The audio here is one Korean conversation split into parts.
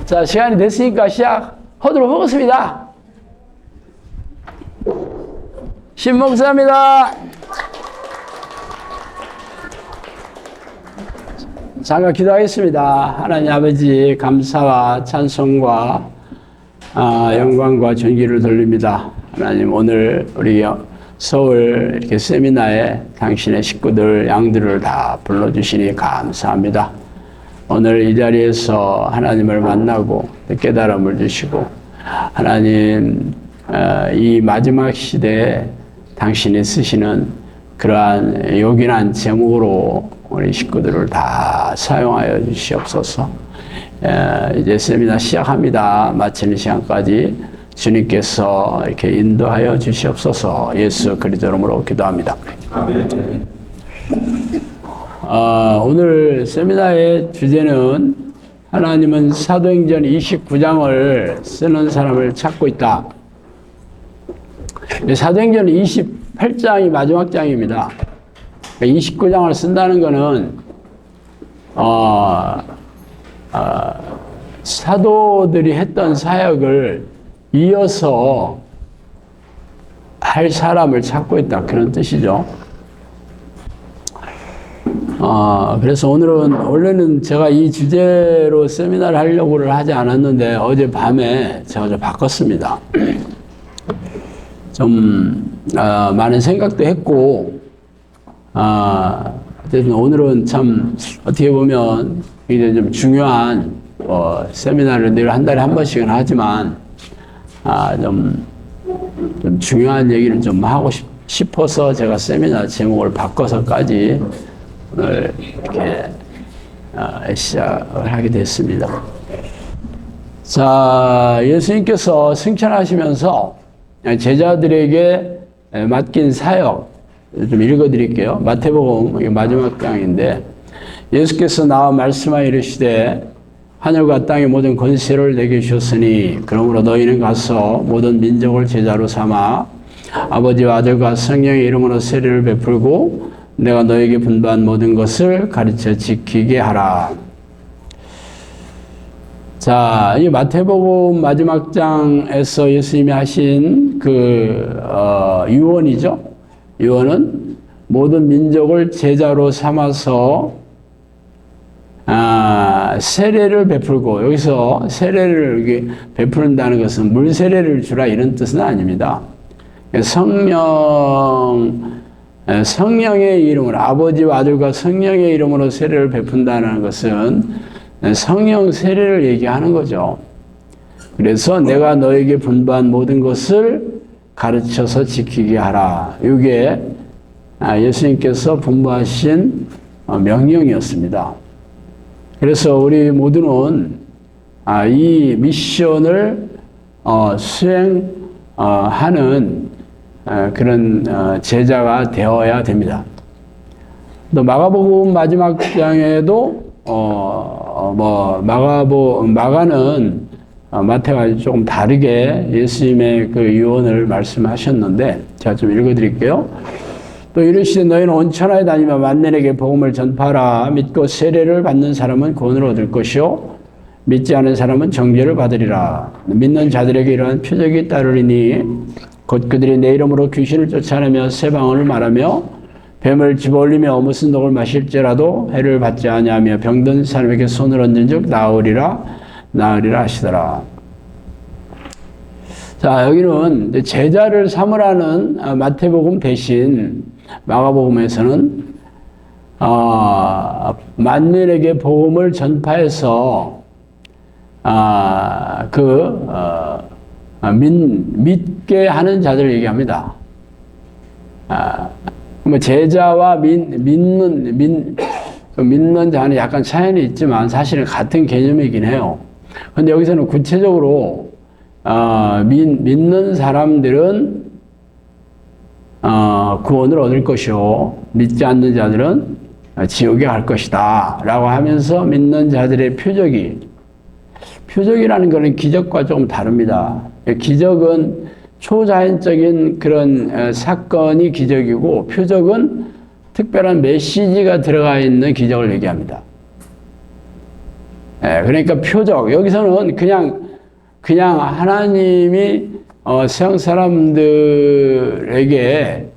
자, 시간이 됐으니까 시작하도록 하겠습니다. 신목사입니다. 잠깐 기도하겠습니다. 하나님 아버지, 감사와 찬송과 영광과 존귀를 돌립니다. 하나님, 오늘 우리 서울 이렇게 세미나에 당신의 식구들, 양들을 다 불러주시니 감사합니다. 오늘 이 자리에서 하나님을 만나고 깨달음을 주시고, 하나님, 이 마지막 시대에 당신이 쓰시는 그러한 요긴한 제목으로 우리 식구들을 다 사용하여 주시옵소서. 이제 세미나 시작합니다. 마치는 시간까지 주님께서 이렇게 인도하여 주시옵소서. 예수 그리스도 이름으로 기도합니다. 아멘. 오늘 세미나의 주제는 하나님은 사도행전 29장을 쓰는 사람을 찾고 있다. 사도행전 28장이 마지막 장입니다. 29장을 쓴다는 것은 사도들이 했던 사역을 이어서 할 사람을 찾고 있다, 그런 뜻이죠. 그래서 오늘은, 원래는 제가 이 주제로 세미나를 하려고를 하지 않았는데 어젯밤에 제가 좀 바꿨습니다. 좀 많은 생각도 했고, 어쨌든 오늘은 참 어떻게 보면 굉장히 좀 중요한 세미나를 늘 한 달에 한 번씩은 하지만 좀 중요한 얘기를 좀 하고 싶어서 제가 세미나 제목을 바꿔서까지 오늘 이렇게 시작을 하게 됐습니다. 자, 예수님께서 승천하시면서 제자들에게 맡긴 사역 좀 읽어드릴게요. 마태복음 마지막 장인데, 예수께서 나와 말씀하여 이르시되 하늘과 땅의 모든 권세를 내게 주셨으니 그러므로 너희는 가서 모든 민족을 제자로 삼아 아버지와 아들과 성령의 이름으로 세례를 베풀고 내가 너에게 분부한 모든 것을 가르쳐 지키게 하라. 자, 이 마태복음 마지막 장에서 예수님이 하신 유언이죠. 유언은 모든 민족을 제자로 삼아서 세례를 베풀고, 여기서 세례를 이렇게 베푸는다는 것은 물 세례를 주라 이런 뜻은 아닙니다. 성령의 이름으로, 아버지와 아들과 성령의 이름으로 세례를 베푼다는 것은 성령 세례를 얘기하는 거죠. 그래서 내가 너에게 분부한 모든 것을 가르쳐서 지키게 하라. 이게 예수님께서 분부하신 명령이었습니다. 그래서 우리 모두는 이 미션을 수행하는 그런 제자가 되어야 됩니다. 또 마가복음 마지막 장에도 마가는 마태가 조금 다르게 예수님의 그 유언을 말씀하셨는데, 제가 좀 읽어드릴게요. 또 이르시되 너희는 온 천하에 다니며 만민에게 복음을 전파하라. 믿고 세례를 받는 사람은 구원을 얻을 것이요 믿지 않은 사람은 정죄를 받으리라. 믿는 자들에게 이러한 표적이 따르리니 곧 그들이 내 이름으로 귀신을 쫓아내며 새 방언을 말하며 뱀을 집어올리며 무슨 독을 마실지라도 해를 받지 아니하며 병든 사람에게 손을 얹은즉 나으리라 하시더라. 자, 여기는 제자를 삼으라는 마태복음 대신 마가복음에서는 만민에게 복음을 전파해서 믿게 하는 자들을 얘기합니다. 제자와 믿는 자는 약간 차이는 있지만 사실은 같은 개념이긴 해요. 근데 여기서는 구체적으로 믿는 사람들은 구원을 얻을 것이요 믿지 않는 자들은 지옥에 갈 것이다 라고 하면서 믿는 자들의 표적이라는 것은 기적과 조금 다릅니다. 기적은 초자연적인 그런 사건이 기적이고, 표적은 특별한 메시지가 들어가 있는 기적을 얘기합니다. 그러니까 표적. 여기서는 그냥 하나님이 세상 사람들에게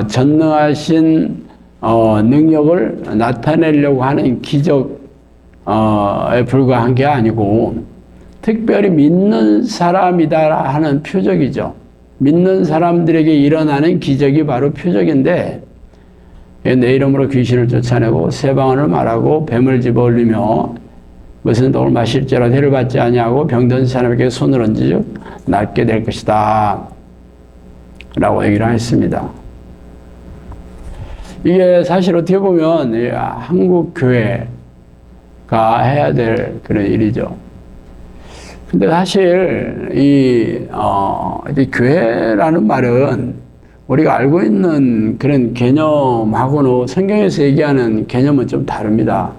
전능하신 능력을 나타내려고 하는 기적에 불과한 게 아니고 특별히 믿는 사람이다 하는 표적이죠. 믿는 사람들에게 일어나는 기적이 바로 표적인데 내 이름으로 귀신을 쫓아내고 새 방언을 말하고 뱀을 집어올리며 무슨 독을 마실지라도 해를 받지 아니하고 병든 사람에게 손을 얹으즉 낫게 될 것이다 라고 얘기를 했습니다. 이게 사실 어떻게 보면 한국 교회가 해야 될 그런 일이죠. 근데 사실 이 교회라는 말은 우리가 알고 있는 그런 개념하고는 성경에서 얘기하는 개념은 좀 다릅니다.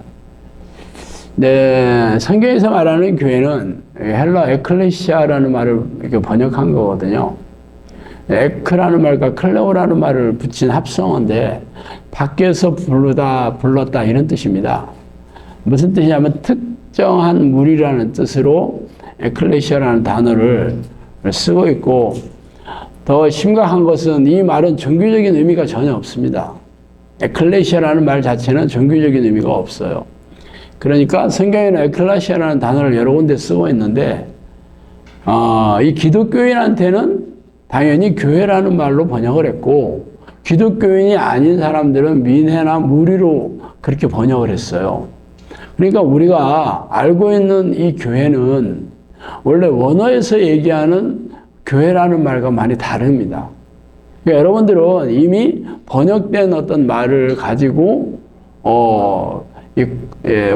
네, 성경에서 말하는 교회는 헬라 에클레시아라는 말을 이렇게 번역한 거거든요. 에크라는 말과 클레오라는 말을 붙인 합성어인데 밖에서 불렀다 이런 뜻입니다. 무슨 뜻이냐면 특정한 무리라는 뜻으로 에클레시아라는 단어를 쓰고 있고 더 심각한 것은 이 말은 종교적인 의미가 전혀 없습니다. 에클레시아라는 말 자체는 종교적인 의미가 없어요. 그러니까 성경에는 에클레시아라는 단어를 여러 군데 쓰고 있는데 이 기독교인한테는 당연히 교회라는 말로 번역을 했고 기독교인이 아닌 사람들은 민회나 무리로 그렇게 번역을 했어요. 그러니까 우리가 알고 있는 이 교회는 원래 원어에서 얘기하는 교회라는 말과 많이 다릅니다. 그러니까 여러분들은 이미 번역된 어떤 말을 가지고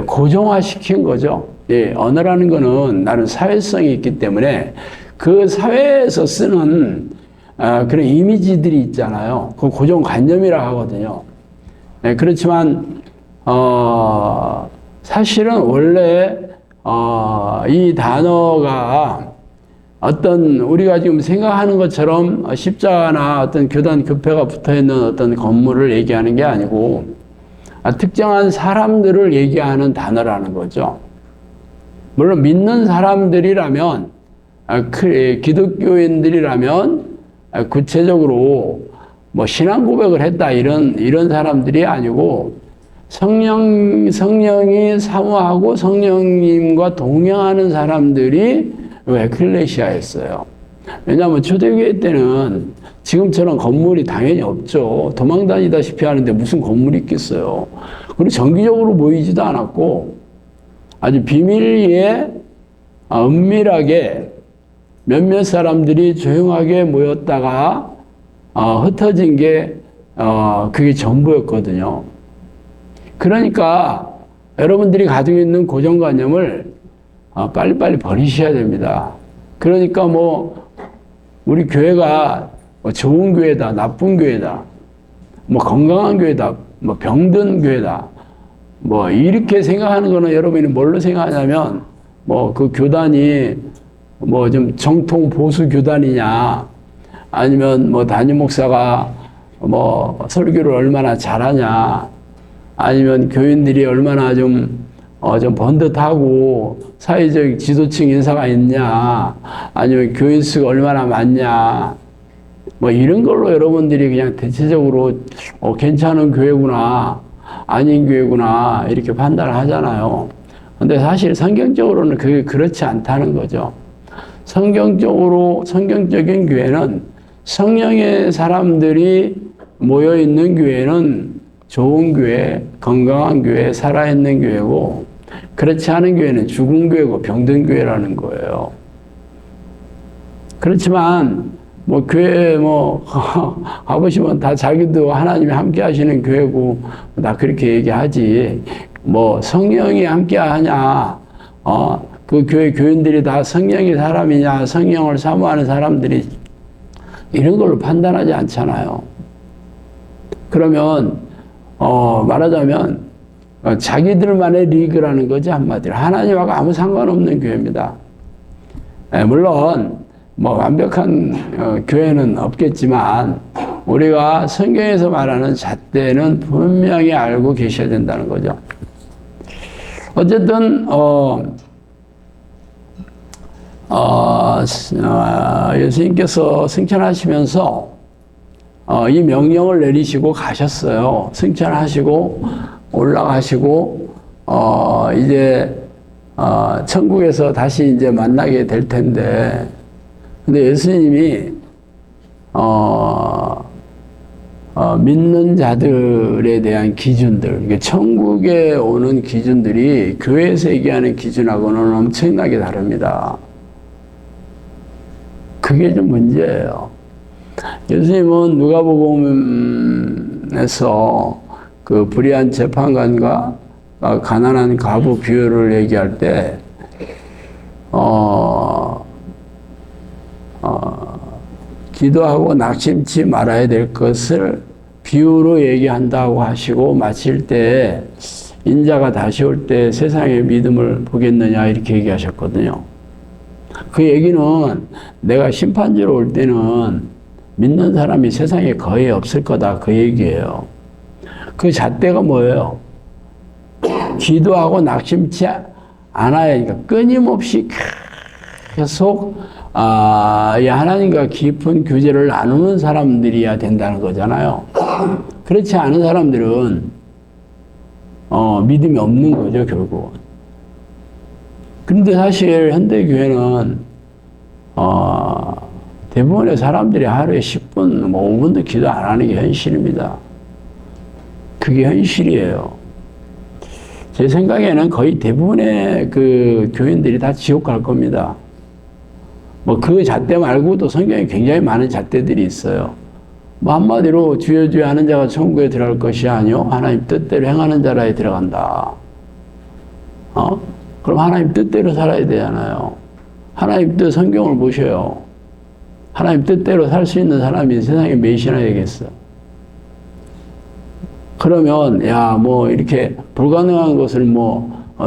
고정화시킨 거죠. 언어라는 거는 나는 사회성이 있기 때문에 그 사회에서 쓰는 그런 이미지들이 있잖아요. 그 고정관념이라 하거든요. 그렇지만 사실은 원래 이 단어가 어떤 우리가 지금 생각하는 것처럼 십자가나 어떤 교단 교패가 붙어있는 어떤 건물을 얘기하는 게 아니고 특정한 사람들을 얘기하는 단어라는 거죠. 물론 믿는 사람들이라면 기독교인들이라면 구체적으로 뭐 신앙 고백을 했다 이런 사람들이 아니고 성령이 사모하고 성령님과 동행하는 사람들이 에클레시아였어요. 왜냐하면 초대교회 때는 지금처럼 건물이 당연히 없죠. 도망 다니다시피 하는데 무슨 건물이 있겠어요. 그리고 정기적으로 모이지도 않았고 아주 비밀리에 은밀하게 몇몇 사람들이 조용하게 모였다가 흩어진 게 그게 전부였거든요. 그러니까 여러분들이 가지고 있는 고정관념을 빨리빨리 버리셔야 됩니다. 그러니까 뭐 우리 교회가 좋은 교회다, 나쁜 교회다, 뭐 건강한 교회다, 뭐 병든 교회다, 뭐 이렇게 생각하는 거는 여러분이 뭘로 생각하냐면 뭐 그 교단이 뭐 좀 정통 보수 교단이냐, 아니면 뭐 담임 목사가 뭐 설교를 얼마나 잘하냐, 아니면 교인들이 얼마나 좀 번듯하고 사회적 지도층 인사가 있냐, 아니면 교인 수가 얼마나 많냐, 뭐 이런 걸로 여러분들이 그냥 대체적으로 괜찮은 교회구나, 아닌 교회구나 이렇게 판단을 하잖아요. 근데 사실 성경적으로는 그게 그렇지 않다는 거죠. 성경적인 교회는 성령의 사람들이 모여있는 교회는 좋은 교회, 건강한 교회, 살아있는 교회고, 그렇지 않은 교회는 죽은 교회고 병든 교회라는 거예요. 그렇지만 뭐 교회 가보시면 다 자기도 하나님이 함께 하시는 교회고 다 그렇게 얘기하지. 뭐 성령이 함께 하냐, 그 교회 교인들이 다 성령의 사람이냐, 성령을 사모하는 사람들이 이런 걸로 판단하지 않잖아요. 그러면 말하자면 자기들만의 리그라는 거지, 한마디로. 하나님하고 아무 상관없는 교회입니다. 물론 뭐 완벽한 교회는 없겠지만 우리가 성경에서 말하는 잣대는 분명히 알고 계셔야 된다는 거죠. 어쨌든 예수님께서 승천하시면서 이 명령을 내리시고 가셨어요. 승천하시고 올라가시고 이제 천국에서 다시 이제 만나게 될 텐데, 근데 예수님이 믿는 자들에 대한 기준들, 천국에 오는 기준들이 교회에서 얘기하는 기준하고는 엄청나게 다릅니다. 그게 좀 문제예요. 예수님은 누가복음에서 그 불의한 재판관과 가난한 과부 비유를 얘기할 때, 기도하고 낙심치 말아야 될 것을 비유로 얘기한다고 하시고, 마칠 때 인자가 다시 올 때 세상의 믿음을 보겠느냐 이렇게 얘기하셨거든요. 그 얘기는 내가 심판지로 올 때는 믿는 사람이 세상에 거의 없을 거다, 그 얘기예요. 그 잣대가 뭐예요? 기도하고 낙심치 않아야 하니까 끊임없이 계속 이 하나님과 깊은 교제를 나누는 사람들이야 된다는 거잖아요. 그렇지 않은 사람들은 믿음이 없는 거죠, 결국은. 그런데 사실 현대교회는 대부분의 사람들이 하루에 10분, 5분도 기도 안 하는 게 현실입니다. 그게 현실이에요. 제 생각에는 거의 대부분의 그 교인들이 다 지옥 갈 겁니다. 뭐 그 잣대 말고도 성경에 굉장히 많은 잣대들이 있어요. 뭐 한마디로 주여 주여 하는 자가 천국에 들어갈 것이 아니요 하나님 뜻대로 행하는 자라에 들어간다. 그럼 하나님 뜻대로 살아야 되잖아요. 하나님 뜻 성경을 보셔요. 하나님 뜻대로 살 수 있는 사람이 세상에 몇이나 되겠어. 그러면 야 뭐 이렇게 불가능한 것을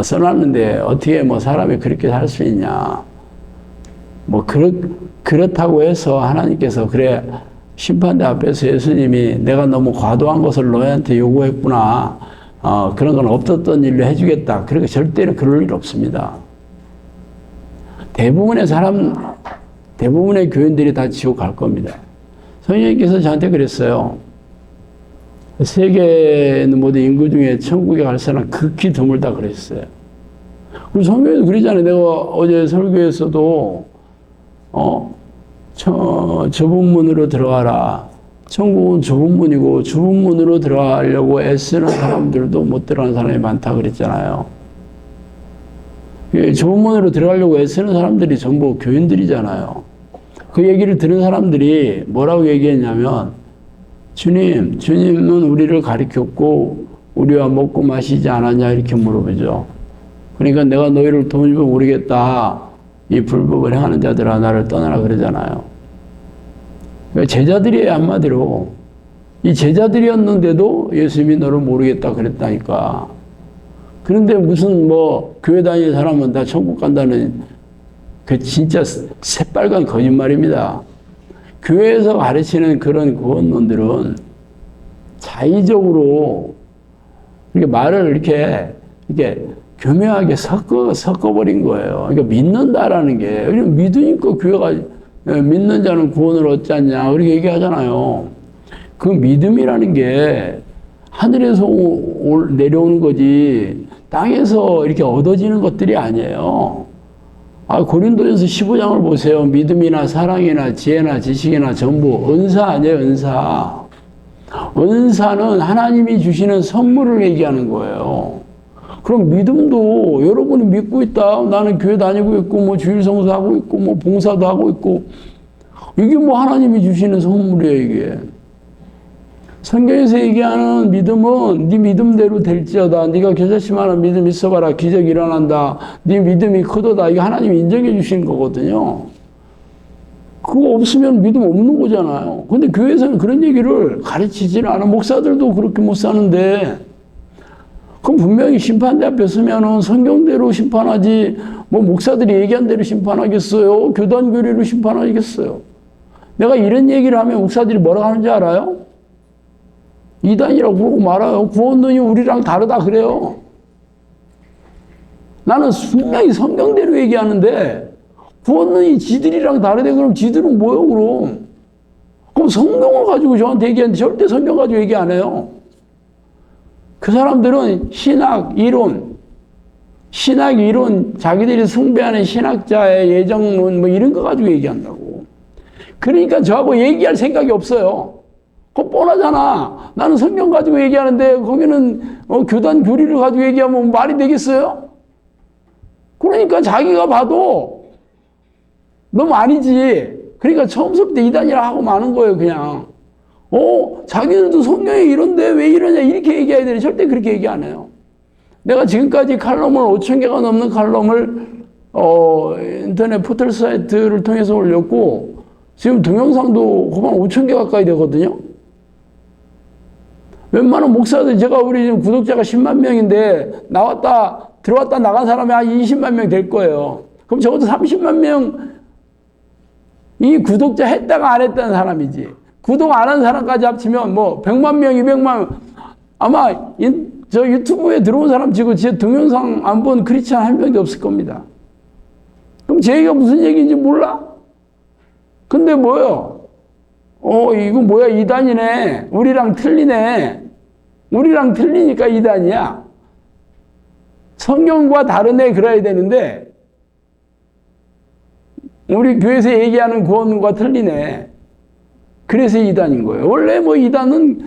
써놨는데 어떻게 사람이 그렇게 살 수 있냐. 그렇다고 해서 하나님께서 그래 심판대 앞에서 예수님이 내가 너무 과도한 것을 너희한테 요구했구나. 그런 건 없었던 일로 해주겠다. 그러니까 절대로 그럴 일 없습니다. 대부분의 교인들이 다 지옥 갈 겁니다. 성령님께서 저한테 그랬어요. 세계는 모든 인구 중에 천국에 갈 사람 극히 드물다 그랬어요. 그리고 성경에도 그러잖아요. 내가 어제 설교에서도 좁은 문으로 들어가라. 천국은 좁은 문이고 좁은 문으로 들어가려고 애쓰는 사람들도 못 들어가는 사람이 많다 그랬잖아요. 좁은 문으로 들어가려고 애쓰는 사람들이 전부 교인들이잖아요. 그 얘기를 들은 사람들이 뭐라고 얘기했냐면 주님은 우리를 가르쳤고 우리와 먹고 마시지 않았냐 이렇게 물어보죠. 그러니까 내가 너희를 도무지 모르겠다. 이 불법을 행하는 자들아 나를 떠나라 그러잖아요. 그러니까 제자들이 한마디로 이 제자들이었는데도 예수님이 너를 모르겠다 그랬다니까. 그런데 무슨 교회 다니는 사람은 다 천국 간다는 그 진짜 새빨간 거짓말입니다. 교회에서 가르치는 그런 구원론들은 자의적으로 이렇게 말을 이렇게 교묘하게 섞어버린 거예요. 그러니까 믿는다라는 게, 믿으니까 교회가 믿는 자는 구원을 얻지 않냐, 그렇게 얘기하잖아요. 그 믿음이라는 게 하늘에서 내려오는 거지, 땅에서 이렇게 얻어지는 것들이 아니에요. 고린도전서 15장을 보세요. 믿음이나 사랑이나 지혜나 지식이나 전부 은사 아니에요, 은사. 은사는 하나님이 주시는 선물을 얘기하는 거예요. 그럼 믿음도 여러분이 믿고 있다. 나는 교회 다니고 있고, 주일 성수하고 있고, 봉사도 하고 있고. 이게 하나님이 주시는 선물이에요, 이게. 성경에서 얘기하는 믿음은 네 믿음대로 될지어다. 네가 겨자씨만한 믿음 있어봐라. 기적이 일어난다. 네 믿음이 크도다. 이게 하나님이 인정해 주시는 거거든요. 그거 없으면 믿음 없는 거잖아요. 근데 교회에서는 그런 얘기를 가르치지는 않아. 목사들도 그렇게 못 사는데. 그럼 분명히 심판대 앞에 서면은 성경대로 심판하지, 목사들이 얘기한 대로 심판하겠어요? 교단 교리로 심판하겠어요? 내가 이런 얘기를 하면 목사들이 뭐라고 하는지 알아요? 이단이라고 부르고 말아요. 구원론이 우리랑 다르다 그래요. 나는 분명히 성경대로 얘기하는데 구원론이 지들이랑 다르대. 그럼 지들은 뭐예요 그럼? 그럼 성경을 가지고 저한테 얘기하는데 절대 성경 가지고 얘기 안 해요. 그 사람들은 신학 이론, 자기들이 숭배하는 신학자의 예정론 뭐 이런 거 가지고 얘기한다고. 그러니까 저하고 얘기할 생각이 없어요. 그거 뻔하잖아. 나는 성경 가지고 얘기하는데 거기는 교단 교리를 가지고 얘기하면 말이 되겠어요? 그러니까 자기가 봐도 너무 아니지. 그러니까 처음부터 이단이라 하고 마는 거예요, 그냥. 자기들도 성경에 이런데 왜 이러냐, 이렇게 얘기해야 되는데 절대 그렇게 얘기 안 해요. 내가 지금까지 칼럼을 5,000개가 넘는 칼럼을 인터넷 포털 사이트를 통해서 올렸고 지금 동영상도 한 5,000개 가까이 되거든요. 웬만한 목사들, 제가 우리 지금 구독자가 10만 명인데 들어왔다 나간 사람이 한 20만 명 될 거예요. 그럼 적어도 30만 명 이 구독자 했다가 안 했다는 사람이지. 구독 안 한 사람까지 합치면 뭐 100만 명, 200만 명, 아마 저 유튜브에 들어온 사람 치고 제 동영상 안 본 크리스찬 한 명도 없을 겁니다. 그럼 제 얘기가 무슨 얘기인지 몰라? 근데 뭐요? 이거 뭐야, 이단이네. 우리랑 틀리네. 우리랑 틀리니까 이단이야. 성경과 다르네 그래야 되는데 우리 교회에서 얘기하는 구원과 틀리네. 그래서 이단인 거예요. 원래 뭐 이단은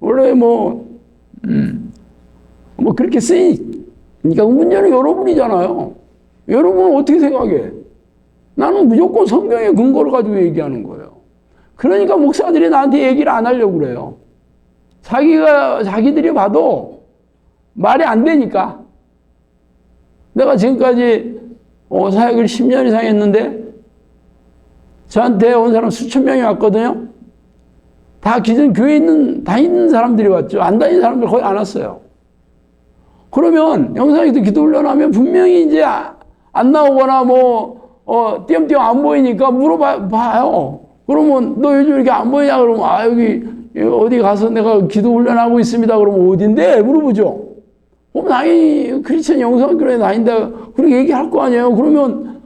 원래 뭐 그렇게 그러니까 문제는 여러분이잖아요. 여러분은 어떻게 생각해? 나는 무조건 성경의 근거를 가지고 얘기하는 거예요. 그러니까 목사들이 나한테 얘기를 안 하려고 그래요. 자기들이 봐도 말이 안 되니까. 내가 지금까지 사역을 10년 이상 했는데 저한테 온 사람 수천 명이 왔거든요. 다 기존 교회에 다니는 사람들이 왔죠. 안 다니는 사람들 거의 안 왔어요. 그러면 영상에서 기도 훈련하면 분명히 이제 안 나오거나 띄엄띄엄 안 보이니까 물어봐요. 그러면 너 요즘 이렇게 안 보이냐? 그러면 여기 어디 가서 내가 기도 훈련하고 있습니다. 그러면 어딘데? 물어보죠. 그럼 당연히 크리스천 영상교회에 다닌다. 그렇게 얘기할 거 아니에요. 그러면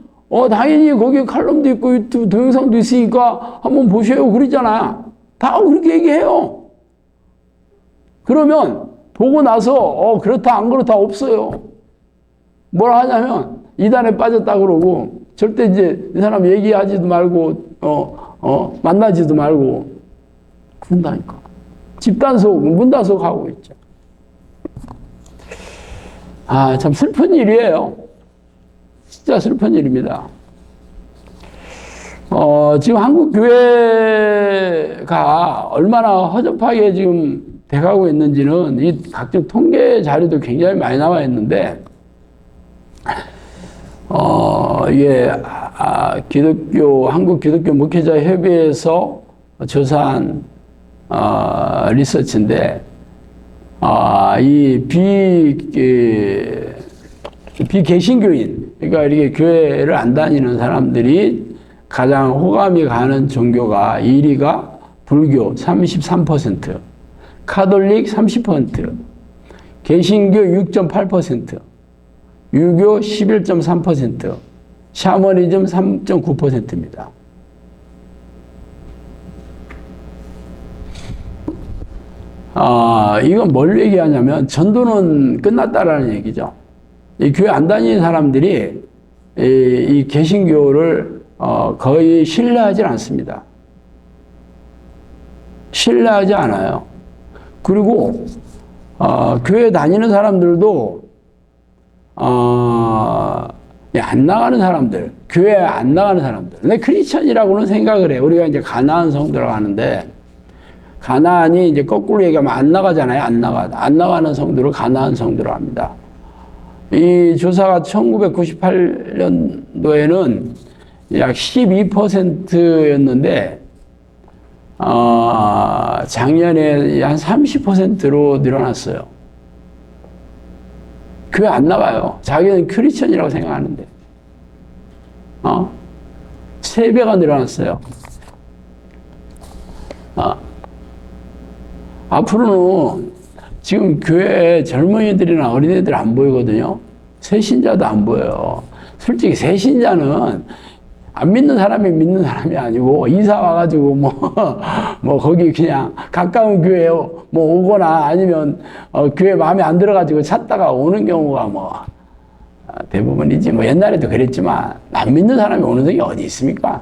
당연히 거기에 칼럼도 있고 유튜브 동영상도 있으니까 한번 보셔요. 그러잖아. 다 그렇게 얘기해요. 그러면 보고 나서 그렇다 안 그렇다 없어요. 뭐라 하냐면 이단에 빠졌다 그러고 절대 이제 이 사람 얘기하지도 말고 만나지도 말고 그런다니까. 집단속, 문단속 하고 있죠. 참 슬픈 일이에요. 진짜 슬픈 일입니다. 지금 한국 교회가 얼마나 허접하게 지금 돼가고 있는지는 이 각종 통계 자료도 굉장히 많이 나와 있는데, 한국 기독교 목회자 협의회에서 조사한 리서치인데, 비개신교인, 그러니까 이렇게 교회를 안 다니는 사람들이 가장 호감이 가는 종교가 1위가 불교 33%, 카톨릭 30%, 개신교 6.8%, 유교 11.3%, 샤머니즘 3.9%입니다. 이건 뭘 얘기하냐면 전도는 끝났다라는 얘기죠. 이 교회 안 다니는 사람들이 이 개신교를 거의 신뢰하지 않습니다. 신뢰하지 않아요. 그리고 교회 다니는 사람들도 안 나가는 사람들, 교회 안 나가는 사람들. 근데 크리스천이라고는 생각을 해요. 우리가 이제 가나안 성도라고 하는데 가나안이 이제 거꾸로 얘기하면 안 나가잖아요. 안 나가는 성도를 가나안 성도라고 합니다. 이 조사가 1998년도에는 약 12%였는데 작년에 한 30%로 늘어났어요. 교회 안 나가요. 자기는 크리스천이라고 생각하는데 3배가 늘어났어요. 앞으로는 지금 교회에 젊은이들이나 어린애들 안 보이거든요. 새신자도 안 보여요. 솔직히 새신자는 안 믿는 사람이 믿는 사람이 아니고 이사 와가지고 뭐 거기 그냥 가까운 교회에 뭐 오거나 아니면 교회 마음에 안 들어가지고 찾다가 오는 경우가 뭐 대부분이지. 뭐 옛날에도 그랬지만 안 믿는 사람이 오는 적이 어디 있습니까?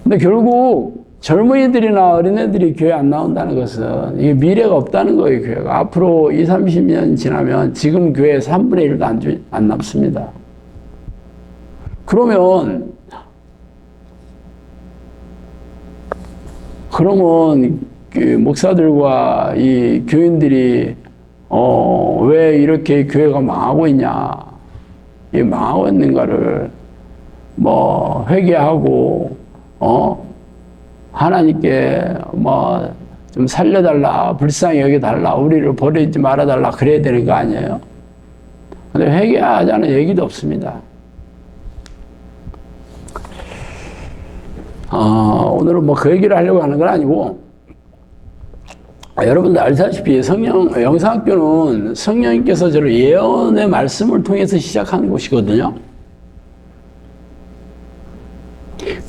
근데 결국 젊은이들이나 어린애들이 교회 안 나온다는 것은 이게 미래가 없다는 거예요. 교회가 앞으로 20, 30년 지나면 지금 교회 3분의 1도 안 남습니다. 그러면 그 목사들과 이 교인들이 왜 이렇게 교회가 망하고 있냐, 이 망하고 있는가를 뭐 회개하고 하나님께 뭐 좀 살려달라, 불쌍히 여겨달라, 우리를 버리지 말아달라 그래야 되는 거 아니에요? 근데 회개하자는 얘기도 없습니다. 오늘은 뭐 그 얘기를 하려고 하는 건 아니고, 여러분들 알다시피 영상학교는 성령님께서 저를 예언의 말씀을 통해서 시작한 곳이거든요.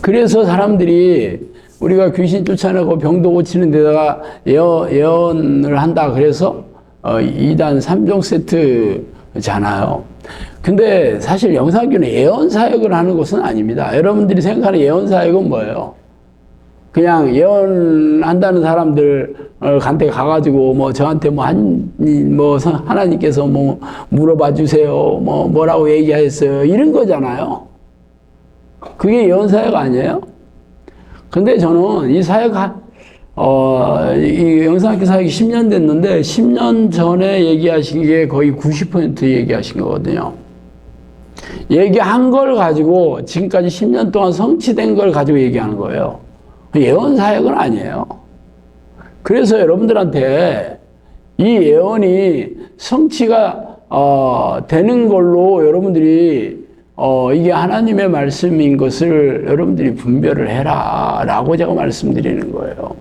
그래서 사람들이 우리가 귀신 쫓아내고 병도 고치는 데다가 예언을 한다 그래서 2단 3종 세트잖아요. 근데 사실 영상학교는 예언 사역을 하는 곳은 아닙니다. 여러분들이 생각하는 예언 사역은 뭐예요? 그냥 예언한다는 사람들 한테 가가지고 뭐 저한테 뭐 하나님께서 뭐 물어봐 주세요, 뭐라고 얘기하셨어요, 이런 거잖아요. 그게 예언 사역 아니에요? 근데 저는 이 사역 이 영상학교 사역이 10년 됐는데 10년 전에 얘기하신 게 거의 90% 얘기하신 거거든요. 얘기한 걸 가지고 지금까지 10년 동안 성취된 걸 가지고 얘기하는 거예요. 예언 사역은 아니에요. 그래서 여러분들한테 이 예언이 성취가 되는 걸로 여러분들이 이게 하나님의 말씀인 것을 여러분들이 분별을 해라 라고 제가 말씀드리는 거예요.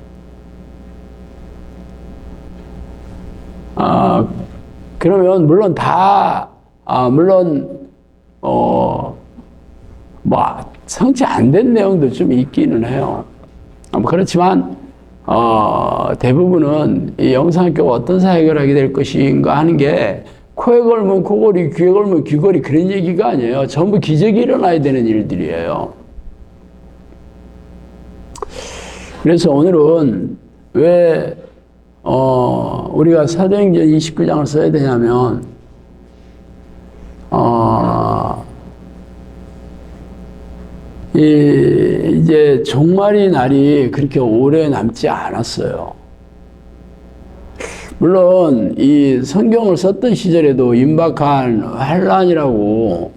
그러면 물론 성취 안 된 내용도 좀 있기는 해요. 그렇지만 대부분은 이 영상학교가 어떤 사역을 하게 될 것인가 하는 게 코에 걸면 코걸이, 귀에 걸면 귀걸이 그런 얘기가 아니에요. 전부 기적이 일어나야 되는 일들이에요. 그래서 오늘은 왜 우리가 사도행전 29장을 써야 되냐면 이제 종말의 날이 그렇게 오래 남지 않았어요. 물론 이 성경을 썼던 시절에도 임박한 환란이라고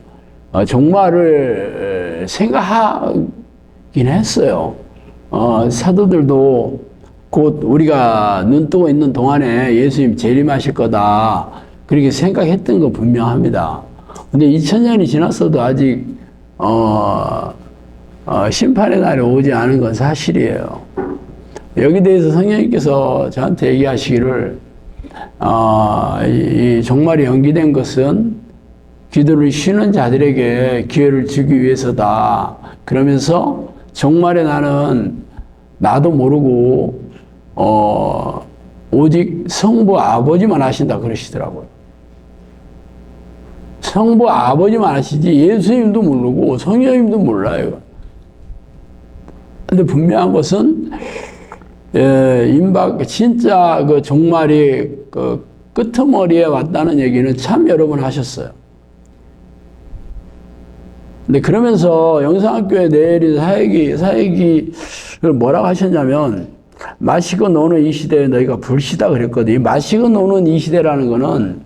종말을 생각하긴 했어요. 사도들도 곧 우리가 눈 뜨고 있는 동안에 예수님 재림하실 거다 그렇게 생각했던 거 분명합니다. 근데 2000년이 지났어도 아직 심판의 날이 오지 않은 건 사실이에요. 여기 대해서 성령님께서 저한테 얘기하시기를 이 종말이 연기된 것은 기도를 쉬는 자들에게 기회를 주기 위해서다. 그러면서 종말의 날은 나도 모르고 오직 성부 아버지만 하신다 그러시더라고요. 성부 아버지만 하시지 예수님도 모르고 성령님도 몰라요. 근데 분명한 것은 진짜 그 종말이 그 끄트머리에 왔다는 얘기는 참 여러 번 하셨어요. 근데 그러면서 영상학교에 내린 사역이 뭐라고 하셨냐면 마시고 노는 이 시대에 너희가 불시다 그랬거든요. 마시고 노는 이 시대라는 거는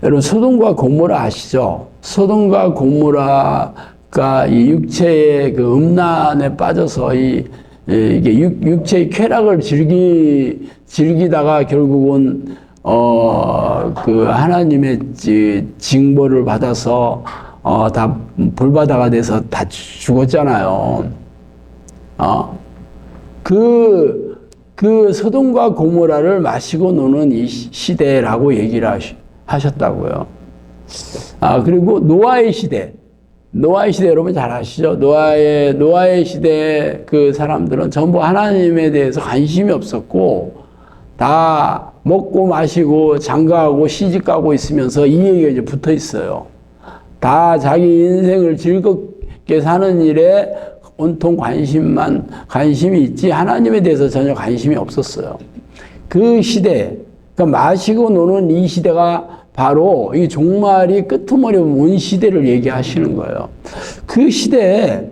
여러분 소돔과 고모라 아시죠? 소돔과 고모라가 이 육체의 그 음란에 빠져서 이게 육체의 쾌락을 즐기다가 결국은 그 하나님의 징벌을 받아서 다 불바다가 돼서 다 죽었잖아요. 그 소돔과 고모라를 마시고 노는 이 시대라고 얘기를 하셨다고요. 그리고 노아의 시대. 노아의 시대 여러분 잘 아시죠? 노아의 시대 그 사람들은 전부 하나님에 대해서 관심이 없었고, 다 먹고 마시고 장가하고 시집가고 있으면서 이 얘기가 이제 붙어 있어요. 다 자기 인생을 즐겁게 사는 일에 온통 관심이 있지 하나님에 대해서 전혀 관심이 없었어요. 그 시대, 그러니까 마시고 노는 이 시대가 바로 이 종말이 끄트머리 온 시대를 얘기하시는 거예요. 그 시대에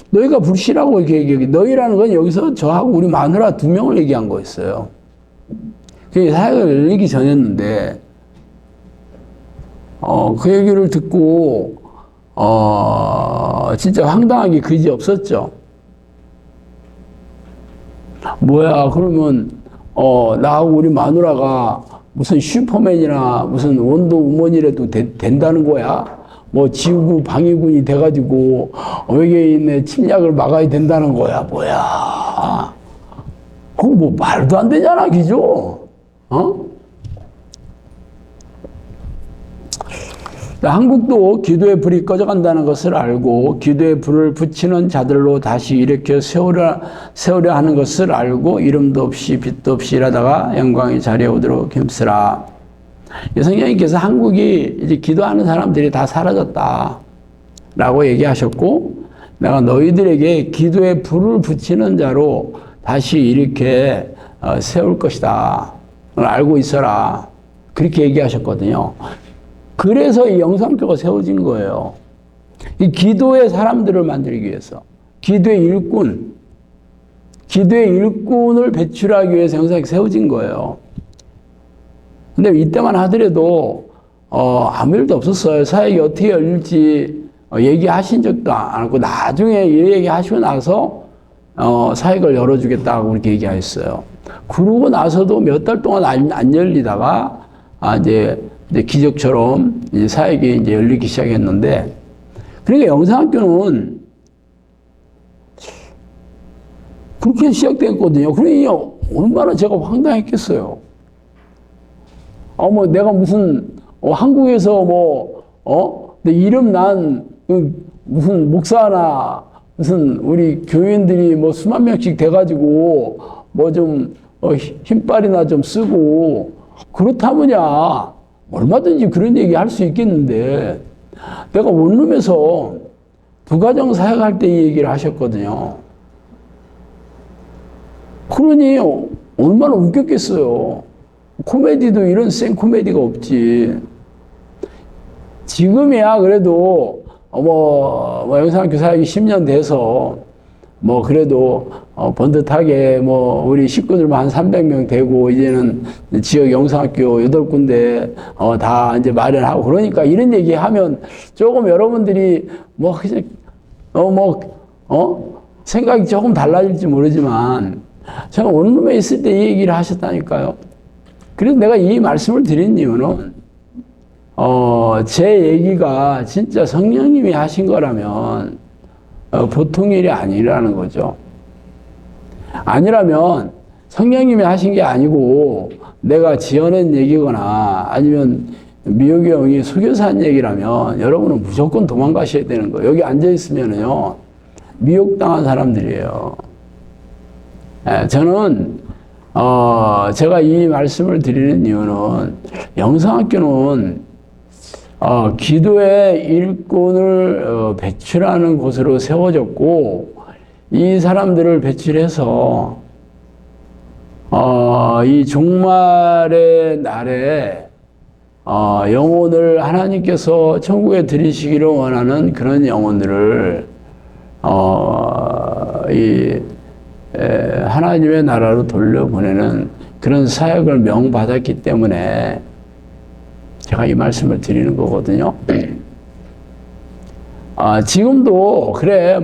너희가 불신하고 이렇게 얘기해. 너희라는 건 여기서 저하고 우리 마누라 2명을 얘기한 거였어요. 그 사역을 열리기 전이었는데, 그 얘기를 듣고, 진짜 황당하게 그지 없었죠. 뭐야, 그러면, 나하고 우리 마누라가 무슨 슈퍼맨이나 무슨 원더우먼이라도 된다는 거야? 뭐 지구 방위군이 돼가지고 외계인의 침략을 막아야 된다는 거야? 뭐야? 그거 뭐 말도 안 되잖아, 기죠? 한국도 기도의 불이 꺼져간다는 것을 알고 기도의 불을 붙이는 자들로 다시 일으켜 세우려 하는 것을 알고 이름도 없이 빛도 없이 일하다가 영광의 자리에 오도록 힘쓰라. 성령님께서 한국이 이제 기도하는 사람들이 다 사라졌다 라고 얘기하셨고, 내가 너희들에게 기도의 불을 붙이는 자로 다시 이렇게 세울 것이다. 알고 있어라. 그렇게 얘기하셨거든요. 그래서 이 영성교가 세워진 거예요. 이 기도의 사람들을 만들기 위해서. 기도의 일꾼을 배출하기 위해서 영성이 세워진 거예요. 근데 이때만 하더라도, 아무 일도 없었어요. 사역이 어떻게 열릴지 얘기하신 적도 않았고, 나중에 이 얘기 하시고 나서, 사역을 열어주겠다고 그렇게 얘기하셨어요. 그러고 나서도 몇 달 동안 안 열리다가, 이제 기적처럼 이제 사역이 이제 열리기 시작했는데, 그러니까 영상학교는 그렇게 시작됐거든요. 그러니까 얼마나 제가 황당했겠어요. 뭐 내가 무슨 한국에서 내 이름 난 무슨 목사나 무슨 우리 교인들이 수만 명씩 돼가지고 좀 힘빨이나 좀 쓰고 그렇다면야 얼마든지 그런 얘기 할 수 있겠는데, 내가 원룸에서 부가정 사역할 때 이 얘기를 하셨거든요. 그러니 얼마나 웃겼겠어요. 코미디도 이런 생 코미디가 없지. 지금이야 그래도 영상학교 사역이 10년 돼서 그래도 번듯하게 우리 식구들만 한 300명 되고, 이제는 지역 영상학교 8군데 다 이제 마련하고, 그러니까 이런 얘기 하면 조금 여러분들이 생각이 조금 달라질지 모르지만, 제가 원룸에 있을 때 이 얘기를 하셨다니까요. 그래서 내가 이 말씀을 드린 이유는, 제 얘기가 진짜 성령님이 하신 거라면 보통 일이 아니라는 거죠. 아니라면 성령님이 하신 게 아니고 내가 지어낸 얘기거나 아니면 미역이 형이 속여서 한 얘기라면 여러분은 무조건 도망가셔야 되는 거예요. 여기 앉아있으면요, 미혹당한 사람들이에요. 저는 제가 이 말씀을 드리는 이유는, 영성학교는 기도의 일꾼을 배출하는 곳으로 세워졌고, 이 사람들을 배출해서 이 종말의 날에 영혼을 하나님께서 천국에 들이시기를 원하는 그런 영혼들을 하나님의 나라로 돌려보내는 그런 사역을 명받았기 때문에 제가 이 말씀을 드리는 거거든요. 지금도 그래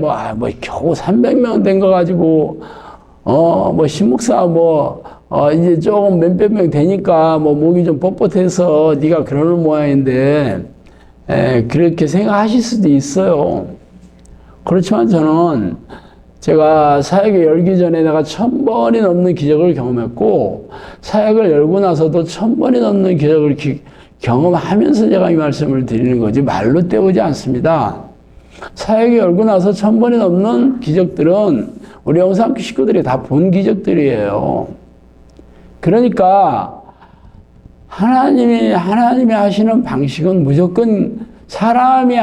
겨우 300명 된 거 가지고 신목사 이제 조금 몇백 명 되니까 목이 좀 뻣뻣해서 네가 그러는 모양인데 그렇게 생각하실 수도 있어요. 그렇지만 저는 제가 사역에 열기 전에 내가 1000번이 넘는 기적을 경험했고, 사역을 열고 나서도 1000번이 넘는 기적을 경험하면서 제가 이 말씀을 드리는 거지, 말로 때우지 않습니다. 사역에 열고 나서 1000번이 넘는 기적들은 우리 영상교 식구들이 다 본 기적들이에요. 그러니까, 하나님이 하시는 방식은 무조건 사람이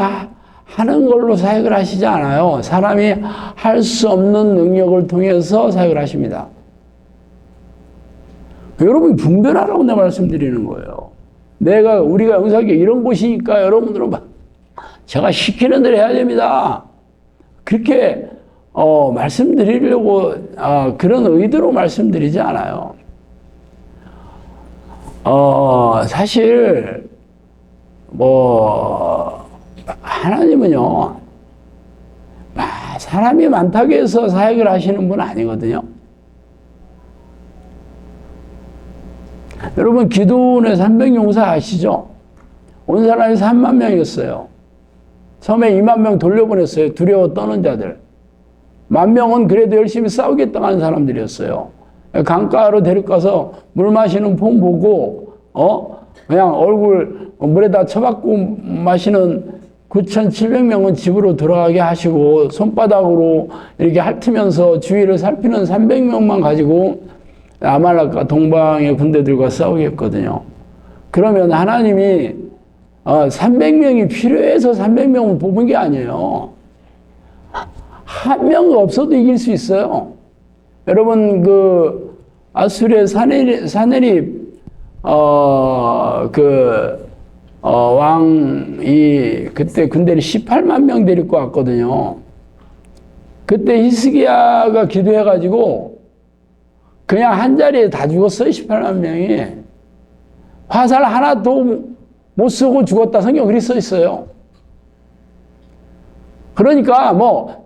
하는 걸로 사역을 하시지 않아요. 사람이 할 수 없는 능력을 통해서 사역을 하십니다. 여러분이 분별하라고 내가 말씀드리는 거예요. 우리가 영상교 이런 곳이니까 여러분들은 제가 시키는 대로 해야 됩니다. 그렇게 말씀드리려고 그런 의도로 말씀드리지 않아요. 사실 하나님은요, 사람이 많다고 해서 사역을 하시는 분 아니거든요. 여러분, 기도원의 300용사 아시죠? 온 사람이 3만 명이었어요. 처음에 2만 명 돌려보냈어요. 두려워 떠는 자들. 10,000명은 그래도 열심히 싸우겠다고 하는 사람들이었어요. 강가로 데려가서 물 마시는 폼 보고, 그냥 얼굴 물에다 쳐박고 마시는 9,700명은 집으로 들어가게 하시고, 손바닥으로 이렇게 핥으면서 주위를 살피는 300명만 가지고 아말렉과 동방의 군대들과 싸우게 했거든요. 그러면 하나님이 300명이 필요해서 300명을 뽑은 게 아니에요. 한 명 없어도 이길 수 있어요. 여러분, 아수르의 사네립 왕이 그때 군대를 18만 명 데리고 왔거든요. 그때 히스기야가 기도해가지고 그냥 한 자리에 다 죽었어요. 18만 명이. 화살 하나도 못 쓰고 죽었다. 성경 그리 써 있어요. 그러니까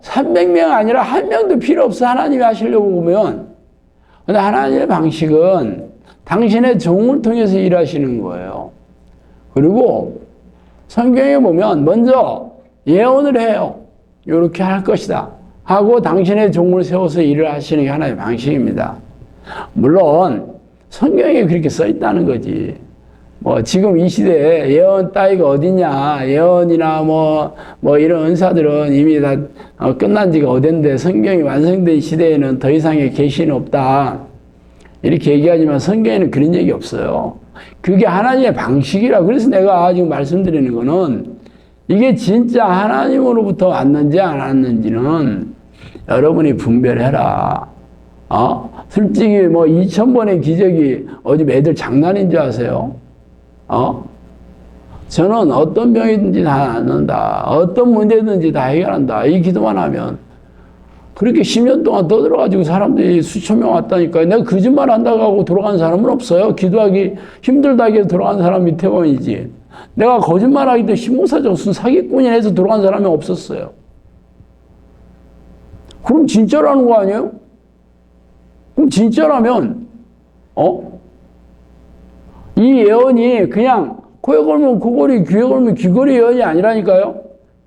300명 아니라 한 명도 필요 없어. 하나님이 하시려고 보면. 근데 하나님의 방식은 당신의 종을 통해서 일하시는 거예요. 그리고 성경에 보면 먼저 예언을 해요. 이렇게 할 것이다 하고 당신의 종을 세워서 일을 하시는 게 하나의 방식입니다. 물론 성경에 그렇게 써 있다는 거지. 지금 이 시대에 예언 따위가 어딨냐. 예언이나 이런 은사들은 이미 다 끝난 지가 어딘데 성경이 완성된 시대에는 더 이상의 계시는 없다. 이렇게 얘기하지만 성경에는 그런 얘기 없어요. 그게 하나님의 방식이라. 그래서 내가 지금 말씀드리는 거는 이게 진짜 하나님으로부터 왔는지 안 왔는지는 여러분이 분별해라. 솔직히 2000번의 기적이 어디 애들 장난인 줄 아세요? 저는 어떤 병이든지 다 낫는다. 어떤 문제든지 다 해결한다. 이 기도만 하면. 그렇게 10년 동안 떠들어가지고 사람들이 수천 명 왔다니까요. 내가 거짓말 한다고 하고 돌아간 사람은 없어요. 기도하기 힘들다고 해서 돌아간 사람이 태범이지. 내가 거짓말하기도 신무사적 무슨 사기꾼이라 해서 돌아간 사람이 없었어요. 그럼 진짜라는 거 아니에요? 그럼 진짜라면 이 예언이 그냥 코에 걸면 코걸이, 귀에 걸면 귀걸이 예언이 아니라니까요.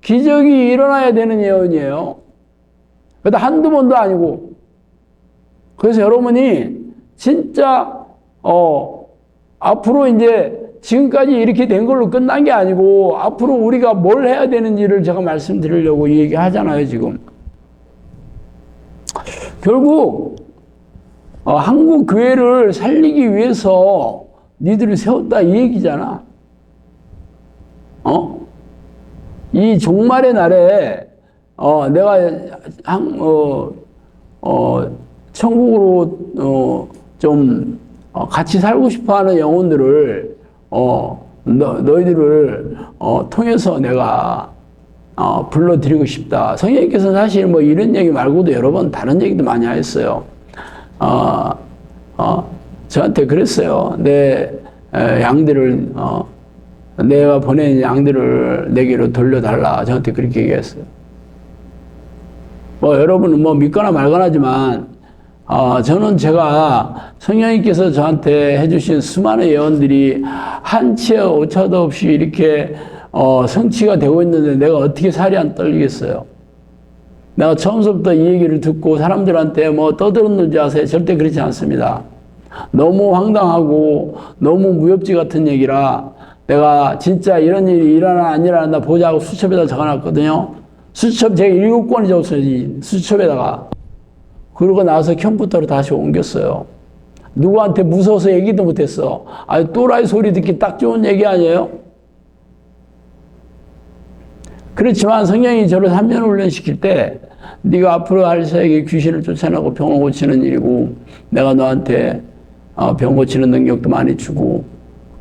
기적이 일어나야 되는 예언이에요. 그래도 한두 번도 아니고. 그래서 여러분이 진짜 앞으로 이제 지금까지 이렇게 된 걸로 끝난 게 아니고 앞으로 우리가 뭘 해야 되는지를 제가 말씀드리려고 이 얘기 하잖아요, 지금. 결국 한국 교회를 살리기 위해서 니들을 세웠다 이 얘기잖아. 이 종말의 날에 내가 천국으로 좀 같이 살고 싶어하는 영혼들을 너희들을 통해서 내가 불러드리고 싶다. 성령님께서는 사실 이런 얘기 말고도 여러 번 다른 얘기도 많이 하셨어요. 저한테 그랬어요. 내 양들을 내가 보낸 양들을 내게로 돌려달라. 저한테 그렇게 얘기했어요. 여러분은 믿거나 말거나 하지만 저는 제가 성령님께서 저한테 해주신 수많은 예언들이 한치의 오차도 없이 이렇게 성취가 되고 있는데 내가 어떻게 살이 안 떨리겠어요? 내가 처음부터 이 얘기를 듣고 사람들한테 뭐 떠들었는지 아세요? 절대 그렇지 않습니다. 너무 황당하고 너무 무협지 같은 얘기라 내가 진짜 이런 일이 일어나 안 일어나 보자고 수첩에다 적어놨거든요. 수첩 제가 7권이 적었어요. 이 수첩에다가. 그러고 나서 컴퓨터로 다시 옮겼어요. 누구한테 무서워서 얘기도 못했어. 아니 또라이 소리 듣기 딱 좋은 얘기 아니에요? 그렇지만 성령이 저를 3년 훈련시킬 때 네가 앞으로 할 사역이 귀신을 쫓아내고 병을 고치는 일이고 내가 너한테 병 고치는 능력도 많이 주고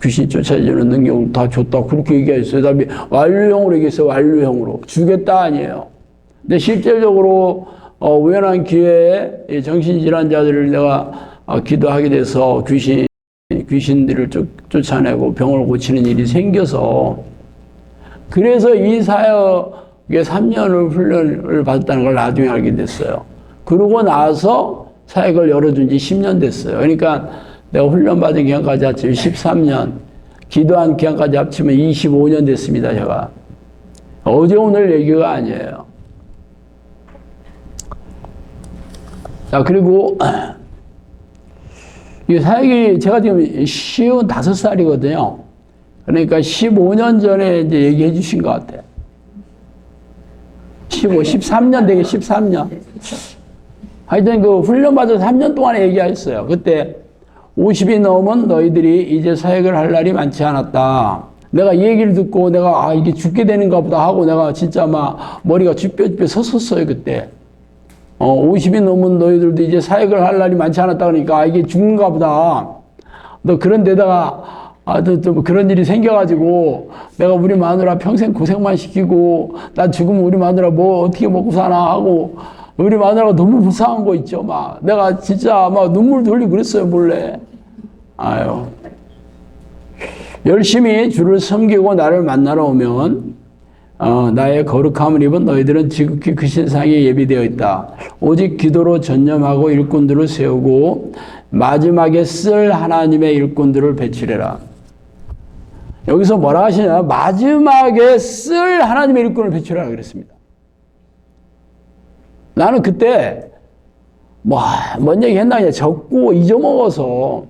귀신 쫓아주는 능력을 다 줬다. 그렇게 얘기했어요. 그다음에 완료형으로 얘기했어요. 완료형으로. 주겠다 아니에요. 근데 실질적으로 우연한 기회에 정신질환자들을 내가 기도하게 돼서 귀신들을 쫓아내고 병을 고치는 일이 생겨서 그래서 이 사역에 3년을 훈련을 받았다는 걸 나중에 알게 됐어요. 그러고 나서 사역을 열어준 지 10년 됐어요. 그러니까 내가 훈련받은 기간까지 합치면 13년, 기도한 기간까지 합치면 25년 됐습니다, 제가. 어제 오늘 얘기가 아니에요. 자, 그리고 이 사역이 제가 지금 55살이거든요. 그러니까 15년 전에 이제 얘기해 주신 것 같아요. 13년 되게 13년. 하여튼 그 훈련받아서 3년 동안에 얘기했어요. 그때 50이 넘은 너희들이 이제 사역을 할 날이 많지 않았다. 내가 이 얘기를 듣고 내가 이게 죽게 되는가 보다 하고 내가 진짜 막 머리가 쭈뼛쭈뼛 섰었어요, 그때. 50이 넘은 너희들도 이제 사역을 할 날이 많지 않았다 그러니까 이게 죽는가 보다. 너 그런 데다가 또 그런 일이 생겨가지고 내가 우리 마누라 평생 고생만 시키고 나 죽으면 우리 마누라 뭐 어떻게 먹고 사나 하고 우리 마누라가 너무 불쌍한 거 있죠. 막 내가 진짜 막 눈물도 흘리고 그랬어요, 몰래. 아유. 열심히 주를 섬기고 나를 만나러 오면 나의 거룩함을 입은 너희들은 지극히 그 신상에 예비되어 있다. 오직 기도로 전념하고 일꾼들을 세우고 마지막에 쓸 하나님의 일꾼들을 배출해라. 여기서 뭐라 하시냐? 마지막에 쓸 하나님의 일꾼을 배출하라 그랬습니다. 나는 그때 뭔 얘기 했나 그냥 적고 잊어먹어서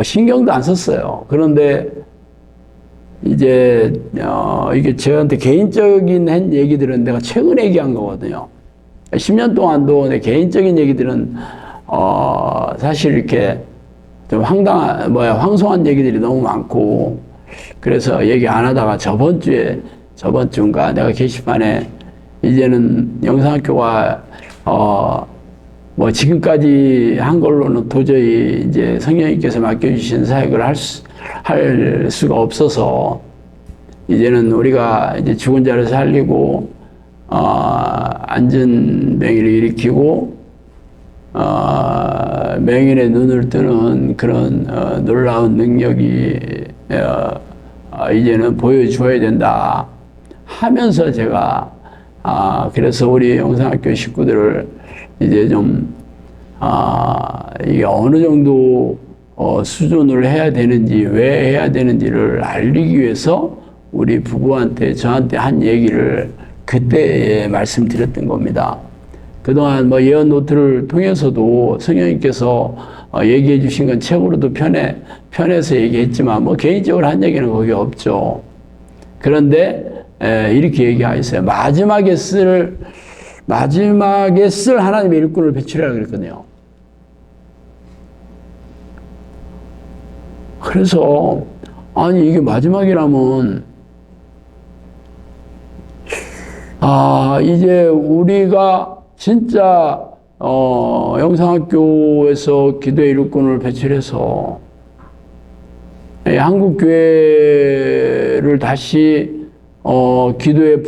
신경도 안 썼어요. 그런데 이제 이게 저한테 개인적인 얘기들은 내가 최근에 얘기한 거거든요. 10년 동안도 내 개인적인 얘기들은 사실 이렇게 좀 황송한 얘기들이 너무 많고 그래서 얘기 안 하다가 저번 주인가 내가 게시판에 이제는 영상학교가 지금까지 한 걸로는 도저히 이제 성령님께서 맡겨주신 사역을 할 수가 없어서 이제는 우리가 이제 죽은 자를 살리고 앉은 맹인을 일으키고 맹인의 눈을 뜨는 그런 놀라운 능력이 이제는 보여줘야 된다 하면서 제가 그래서 우리 영상학교 식구들을 이제 좀 이게 어느 정도 수준을 해야 되는지 왜 해야 되는지를 알리기 위해서 우리 부부한테 저한테 한 얘기를 그때 말씀드렸던 겁니다. 그동안 예언 노트를 통해서도 성령님께서 얘기해 주신 건 책으로도 편해서 얘기했지만 개인적으로 한 얘기는 거기 없죠. 그런데 이렇게 얘기하셨어요. 마지막에 쓸 하나님의 일꾼을 배출하라 그랬거든요. 그래서 아니 이게 마지막이라면 이제 우리가 진짜 영상학교에서 기도의 일꾼을 배출해서 한국 교회를 다시 기도의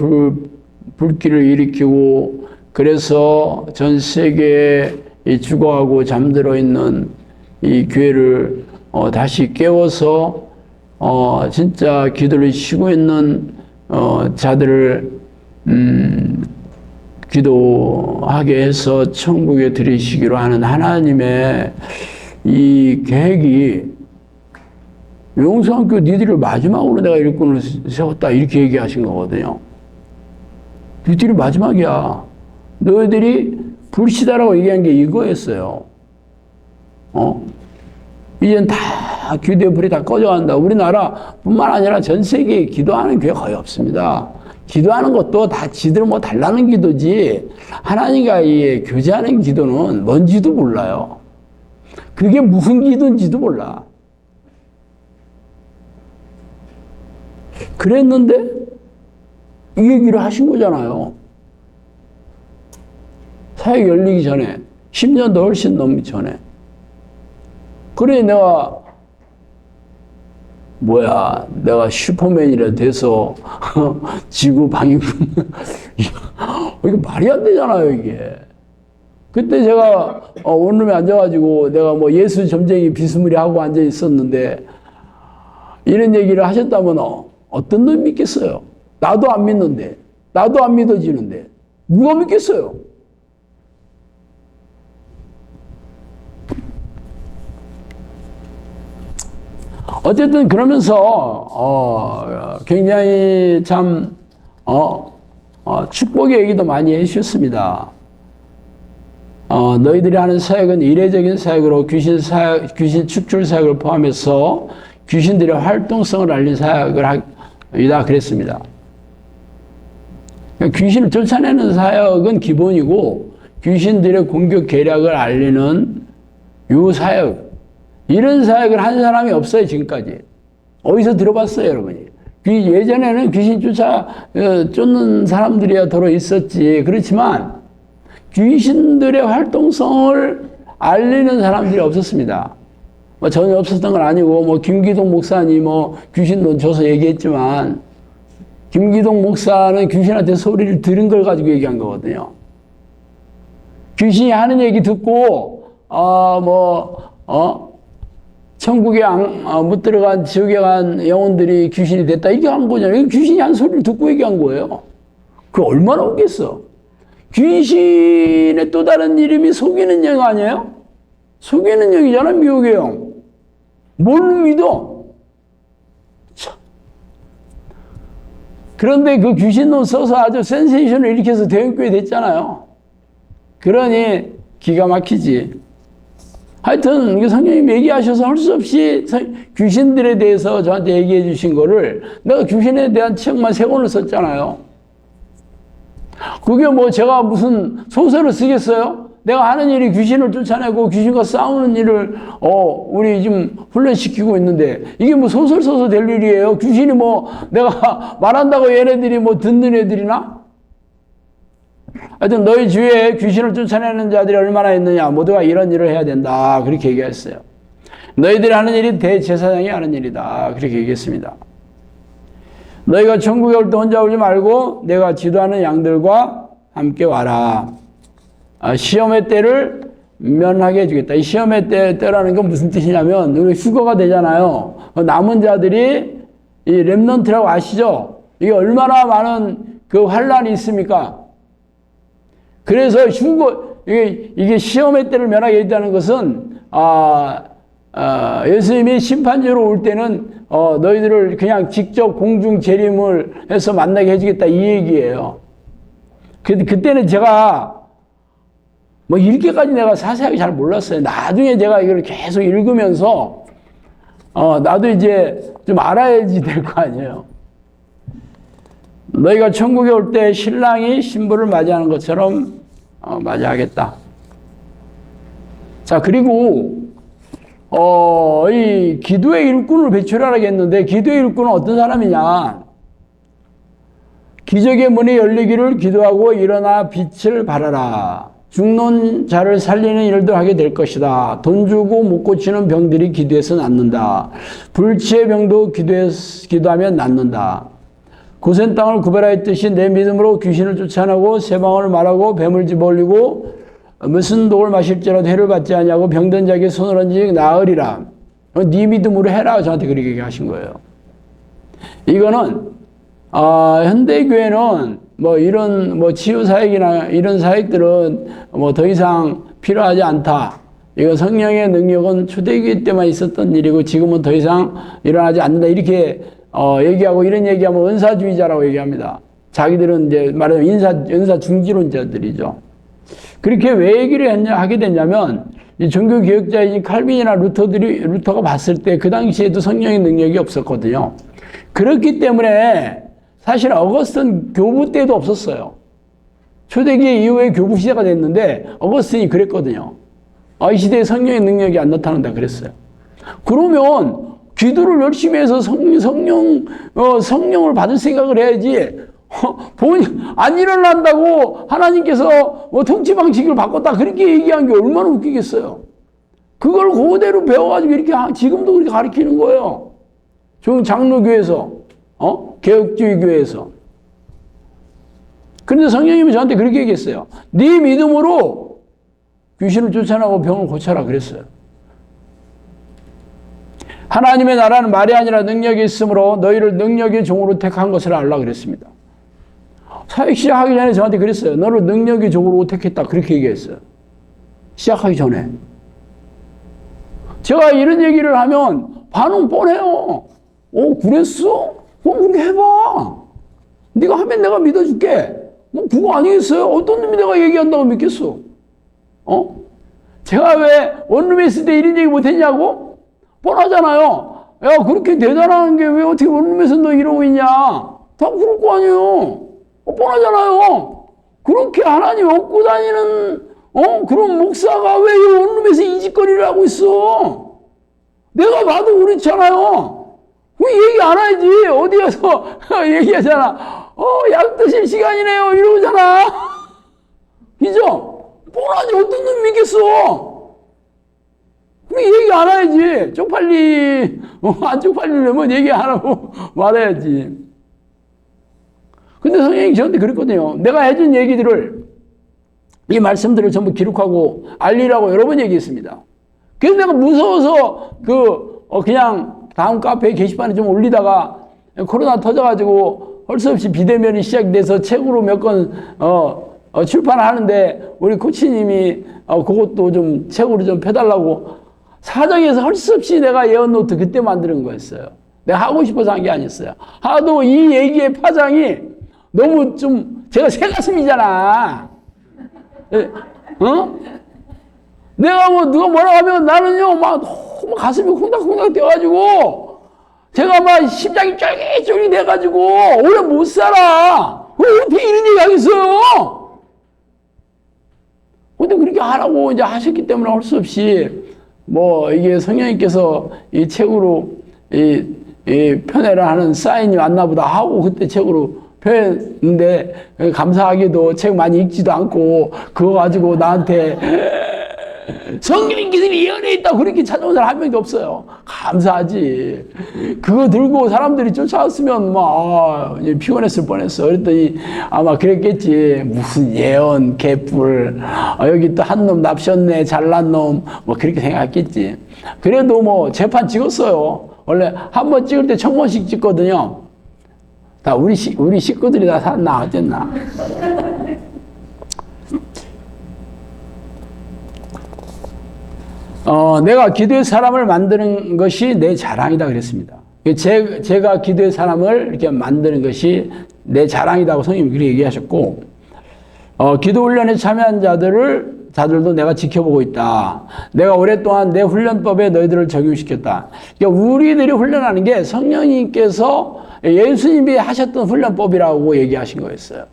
불길을 일으키고 그래서 전 세계에 죽어가고 잠들어 있는 이 교회를 다시 깨워서 진짜 기도를 쉬고 있는 자들을 기도하게 해서 천국에 들이시기로 하는 하나님의 이 계획이 영상학교 니들을 마지막으로 내가 일꾼을 세웠다 이렇게 얘기하신 거거든요. 너희들이 마지막이야. 너희들이 불시다라고 얘기한 게 이거였어요. 이젠 다 기도의 불이 다 꺼져간다. 우리나라뿐만 아니라 전 세계에 기도하는 교회 거의 없습니다. 기도하는 것도 다 지들 뭐 달라는 기도지 하나님과 교제하는 기도는 뭔지도 몰라요. 그게 무슨 기도인지도 몰라. 그랬는데 이 얘기를 하신 거잖아요. 사역 열리기 전에 10년도 훨씬 넘기 전에. 그래 내가 내가 슈퍼맨이라 돼서 지구 방위군 이거 말이 안 되잖아요 이게. 그때 제가 원룸에 앉아가지고 내가 뭐 예수 점쟁이 비스무리하고 앉아 있었는데 이런 얘기를 하셨다면 어떤 놈 믿겠어요? 나도 안 믿는데, 나도 안 믿어지는데 누가 믿겠어요? 어쨌든 그러면서 굉장히 참 축복의 얘기도 많이 해주셨습니다. 너희들이 하는 사역은 이례적인 사역으로 귀신 축출 사역을 포함해서 귀신들의 활동성을 알린 사역을 하이다 그랬습니다. 그러니까 귀신을 쫓아내는 사역은 기본이고 귀신들의 공격 계략을 알리는 요 사역, 이런 사역을 한 사람이 없어요 지금까지. 어디서 들어봤어요 여러분이? 예전에는 귀신 쫓는 사람들이야 더러 있었지. 그렇지만 귀신들의 활동성을 알리는 사람들이 없었습니다. 뭐 전혀 없었던 건 아니고, 뭐 김기동 목사님 뭐 귀신론 줘서 얘기했지만, 김기동 목사는 귀신한테 소리를 들은 걸 가지고 얘기한 거거든요. 귀신이 하는 얘기 듣고 천국에 못 들어간 지옥에 간 영혼들이 귀신이 됐다 이렇게 한 거잖아요. 귀신이 한 소리를 듣고 얘기한 거예요. 그게 얼마나 웃겠어. 귀신의 또 다른 이름이 속이는 영 아니에요? 속이는 영이잖아, 미혹의 영. 뭘 믿어? 참. 그런데 그 귀신론 써서 아주 센세이션을 일으켜서 대형교회 됐잖아요. 그러니 기가 막히지. 하여튼 성령님 얘기하셔서 할 수 없이 귀신들에 대해서 저한테 얘기해 주신 거를 내가 귀신에 대한 책만 3권을 썼잖아요. 그게 뭐 제가 무슨 소설을 쓰겠어요? 내가 하는 일이 귀신을 쫓아내고 귀신과 싸우는 일을 우리 지금 훈련시키고 있는데 이게 뭐 소설 써서 될 일이에요? 귀신이 뭐 내가 말한다고 얘네들이 뭐 듣는 애들이나? 하여튼 너희 주위에 귀신을 쫓아내는 자들이 얼마나 있느냐, 모두가 이런 일을 해야 된다 그렇게 얘기했어요. 너희들이 하는 일이 대제사장이 하는 일이다 그렇게 얘기했습니다. 너희가 천국에 올 때 혼자 오지 말고 내가 지도하는 양들과 함께 와라. 시험의 때를 면하게 해주겠다. 이 시험의 때라는 건 무슨 뜻이냐면 우리 휴거가 되잖아요. 남은 자들이 이 렘넌트라고 아시죠? 이게 얼마나 많은 그 환란이 있습니까? 그래서 이게 시험의 때를 면하게 해준다는 것은 예수님이 심판주로 올 때는 너희들을 그냥 직접 공중 재림을 해서 만나게 해주겠다 이 얘기예요. 그때는 제가 뭐 읽기까지 내가 자세하게 잘 몰랐어요. 나중에 제가 이걸 계속 읽으면서 나도 이제 좀 알아야지 될 거 아니에요. 너희가 천국에 올 때 신랑이 신부를 맞이하는 것처럼 맞이하겠다. 자, 그리고 이 기도의 일꾼을 배출하라고 했는데 기도의 일꾼은 어떤 사람이냐? 기적의 문이 열리기를 기도하고 일어나 빛을 발하라. 죽는 자를 살리는 일도 하게 될 것이다. 돈 주고 못 고치는 병들이 기도해서 낫는다. 불치의 병도 기도하면 낫는다. 고센 땅을 구별하였듯이 내 믿음으로 귀신을 쫓아내고 세방언을 말하고 뱀을 집어올리고 무슨 독을 마실지라도 해를 받지 않냐고 병든 자에게 손을 얹으니 나으리라. 네 믿음으로 해라. 저한테 그렇게 얘기하신 거예요. 이거는 현대교회는 뭐 이런 뭐 치유 사역이나 이런 사역들은 뭐 더 이상 필요하지 않다. 이거 성령의 능력은 초대교회 때만 있었던 일이고 지금은 더 이상 일어나지 않는다. 이렇게 얘기하고 이런 얘기하면 은사주의자라고 얘기합니다. 자기들은 이제 말하자면 연사 중지론자들이죠. 그렇게 왜 얘기를 하게 됐냐면, 이 종교 개혁자인 칼빈이나 루터가 봤을 때 그 당시에도 성령의 능력이 없었거든요. 그렇기 때문에 사실 어거스틴 교부 때도 없었어요. 초대기 이후에 교부 시대가 됐는데 어거스틴이 그랬거든요. 이 시대에 성령의 능력이 안 나타난다 그랬어요. 그러면 기도를 열심히 해서 성령을 받을 생각을 해야지. 안 일어난다고 하나님께서 통치 방식을 바꿨다 그렇게 얘기한 게 얼마나 웃기겠어요. 그걸 그대로 배워가지고 이렇게 지금도 그렇게 가르치는 거예요. 장로교에서, 개혁주의 교회에서. 그런데 성령님이 저한테 그렇게 얘기했어요. 네 믿음으로 귀신을 쫓아나고 병을 고쳐라 그랬어요. 하나님의 나라는 말이 아니라 능력이 있으므로 너희를 능력의 종으로 택한 것을 알라 그랬습니다. 사역 시작하기 전에 저한테 그랬어요. 너를 능력의 종으로 택했다 그렇게 얘기했어요. 시작하기 전에. 제가 이런 얘기를 하면 반응 뻔해요. 그랬어? 그럼 그렇게 해봐. 네가 하면 내가 믿어줄게. 뭐 그거 아니겠어요? 어떤 놈이 내가 얘기한다고 믿겠어? 제가 왜 원룸에 있을 때 이런 얘기 못했냐고? 뻔하잖아요. 야, 그렇게 대단한 게 왜 어떻게 원룸에서 너 이러고 있냐? 다 그럴 거 아니에요. 뻔하잖아요. 그렇게 하나님 얻고 다니는 그런 목사가 왜 이 원룸에서 이 짓거리를 하고 있어? 내가 봐도 그렇잖아요. 왜 얘기 안 하지? 어디 가서 얘기하잖아. 약 드실 시간이네요. 이러잖아. 그죠? 뻔하지. 어떤 놈 믿겠어? 왜 얘기 안 해야지? 안 쪽팔리려면 얘기 안 하고 말해야지. 근데 성령이 저한테 그랬거든요. 내가 해준 얘기들을, 이 말씀들을 전부 기록하고 알리라고 여러 번 얘기했습니다. 그래서 내가 무서워서 그냥 다음 카페 게시판에 좀 올리다가 코로나 터져가지고 할 수 없이 비대면이 시작돼서 책으로 몇 권, 출판하는데 우리 코치님이 그것도 좀 책으로 좀 펴달라고 사정에서 할 수 없이 내가 예언노트 그때 만드는 거였어요. 내가 하고 싶어서 한 게 아니었어요. 하도 이 얘기의 파장이 너무 좀, 제가 새가슴이잖아. 내가 뭐, 누가 뭐라 하면 나는요, 막 너무 가슴이 콩닥콩닥 뛰어가지고, 제가 막 심장이 쫄깃쫄깃 돼가지고, 오래 못 살아. 어떻게 이런 얘기 하겠어요? 근데 그렇게 하라고 이제 하셨기 때문에 할 수 없이, 이게 성령님께서 이 책으로, 이 편애를 하는 사인이 왔나 보다 하고 그때 책으로 표현했는데, 감사하게도 책 많이 읽지도 않고, 그거 가지고 나한테 성령님께서 예언에 있다고 그렇게 찾아온 사람 한 명도 없어요. 감사하지. 그거 들고 사람들이 쫓아왔으면 피곤했을 뻔했어. 그랬더니 아마 그랬겠지. 무슨 예언, 개뿔. 여기 또 한 놈 납셨네, 잘난 놈. 그렇게 생각했겠지. 그래도 재판 찍었어요. 원래 한 번 찍을 때 1000번씩 찍거든요. 다 우리 식구들이 다 샀나, 어쨌나. 내가 기도의 사람을 만드는 것이 내 자랑이다 그랬습니다. 제가 기도의 사람을 이렇게 만드는 것이 내 자랑이라고 성령님이 그렇게 얘기하셨고, 기도 훈련에 참여한 자들도 내가 지켜보고 있다. 내가 오랫동안 내 훈련법에 너희들을 적용시켰다. 그러니까 우리들이 훈련하는 게 성령님께서 예수님이 하셨던 훈련법이라고 얘기하신 거였어요.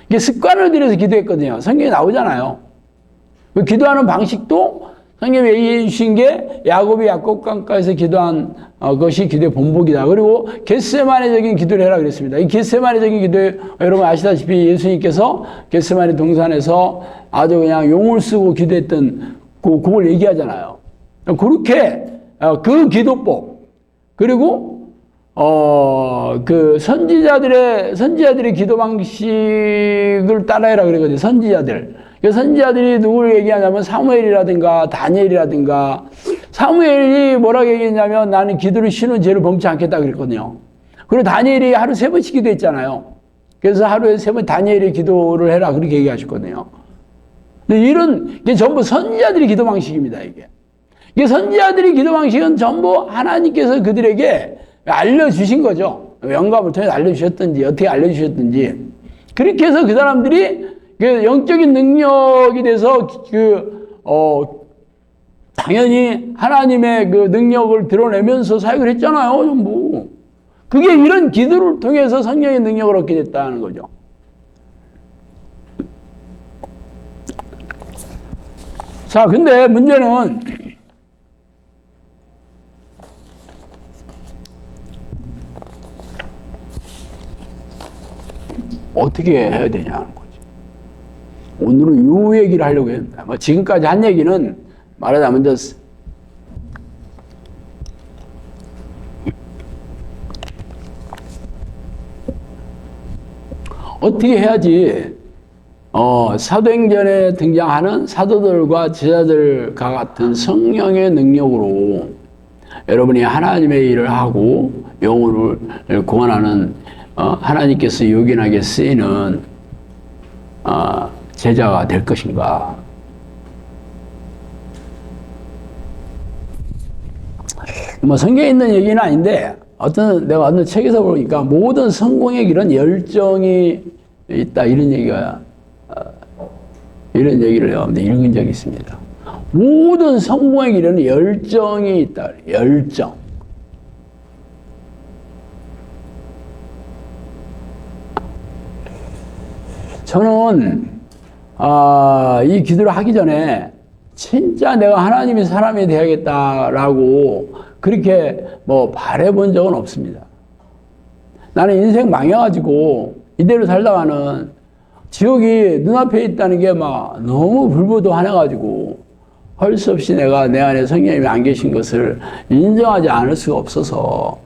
이게 습관을 들여서 기도했거든요. 성경에 나오잖아요. 그 기도하는 방식도 성령님이 얘기해 주신 게 야곱이 약곡강가에서 기도한 것이 기도의 본보기다. 그리고 겟세마네적인 기도를 해라 그랬습니다. 이 겟세마네적인 기도, 여러분 아시다시피 예수님께서 겟세마네 동산에서 아주 그냥 용을 쓰고 기도했던 그걸 얘기하잖아요. 그렇게 그 기도법, 그리고 그 선지자들의 기도 방식을 따라해라 그러거든요. 선지자들이 누구를 얘기하냐면 사무엘이라든가 다니엘이라든가, 사무엘이 뭐라고 얘기했냐면 나는 기도를 쉬는 죄를 범치 않겠다 그랬거든요. 그리고 다니엘이 하루 3번씩 기도했잖아요. 그래서 하루에 3번 다니엘이 기도를 해라 그렇게 얘기하셨거든요. 근데 이게 전부 선지자들의 기도 방식입니다. 이게 선지자들의 기도 방식은 전부 하나님께서 그들에게 알려주신 거죠. 영감을 통해서 알려주셨든지 어떻게 알려주셨든지. 그렇게 해서 그 사람들이 그 영적인 능력이 돼서 당연히 하나님의 그 능력을 드러내면서 사역을 했잖아요, 전부. 그게 이런 기도를 통해서 성령의 능력을 얻게 됐다는 거죠. 자, 근데 문제는 어떻게 해야 되냐는 거지. 오늘은 요 얘기를 하려고 했는데, 뭐 지금까지 한 얘기는 말하자면 어떻게 해야지 사도행전에 등장하는 사도들과 제자들과 같은 성령의 능력으로 여러분이 하나님의 일을 하고 영혼을 구원하는 하나님께서 요긴하게 쓰이는 제자가 될 것인가. 뭐 성경에 있는 얘기는 아닌데 내가 어떤 책에서 보니까 모든 성공의 길은 열정이 있다, 이런 얘기를 내가 읽은 적이 있습니다. 모든 성공의 길에는 열정이 있다. 열정. 저는 이 기도를 하기 전에 진짜 내가 하나님의 사람이 되야겠다라고 그렇게 뭐 바라본 적은 없습니다. 나는 인생 망해가지고 이대로 살다가는 지옥이 눈앞에 있다는 게 막 너무 불보듯하네가지고 할 수 없이 내가 내 안에 성령님이 안 계신 것을 인정하지 않을 수가 없어서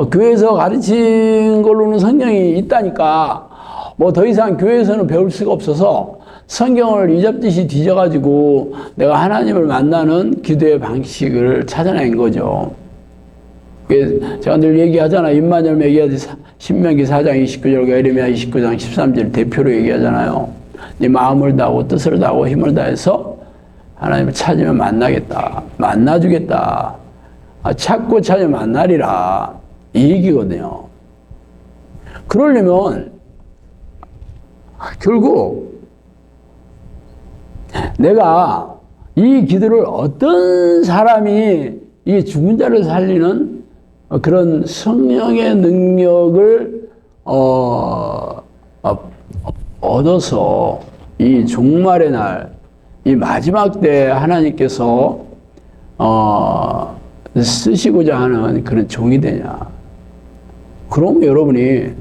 교회에서 가르친 걸로는 성령이 있다니까 뭐 더 이상 교회에서는 배울 수가 없어서 성경을 이잡듯이 뒤져가지고 내가 하나님을 만나는 기도의 방식을 찾아낸 거죠. 제가 늘 얘기하잖아요. 입만 얘기하지 신명기 4장 29절과 에레미야 29장 13절 대표로 얘기하잖아요. 네 마음을 다하고 뜻을 다하고 힘을 다해서 하나님을 찾으면 만나겠다. 만나주겠다. 찾고 찾으면 만나리라. 이 얘기거든요. 그러려면 결국 내가 이 기도를 어떤 사람이 이 죽은 자를 살리는 그런 성령의 능력을 얻어서 이 종말의 날, 이 마지막 때 하나님께서 쓰시고자 하는 그런 종이 되냐. 그럼 여러분이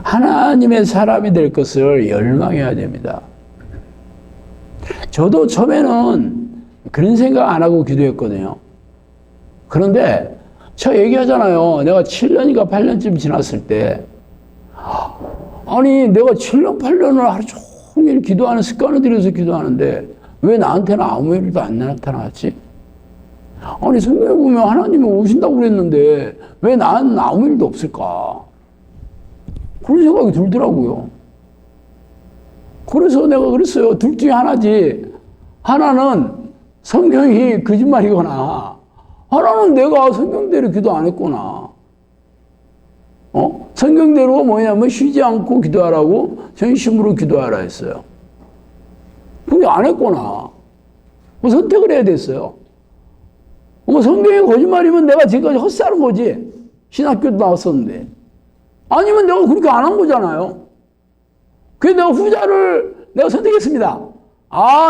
하나님의 사람이 될 것을 열망해야 됩니다. 저도 처음에는 그런 생각 안 하고 기도했거든요. 그런데 제가 얘기하잖아요. 내가 7년인가 8년쯤 지났을 때 아니 내가 7년 8년을 하루 종일 기도하는 습관을 들여서 기도하는데 왜 나한테는 아무 일도 안 나타났지? 아니 성경에 보면 하나님이 오신다고 그랬는데 왜 나는 아무 일도 없을까? 그런 생각이 들더라고요. 그래서 내가 그랬어요. 둘 중에 하나지. 하나는 성경이 거짓말이거나 하나는 내가 성경대로 기도 안 했구나. 성경대로 뭐냐면 쉬지 않고 기도하라고 전심으로 기도하라 했어요. 그게 안 했구나. 뭐 선택을 해야 됐어요. 성경이 거짓말이면 내가 지금까지 헛살은 거지. 신학교도 나왔었는데. 아니면 내가 그렇게 안 한 거잖아요. 그래서 내가 후자를 내가 선택했습니다.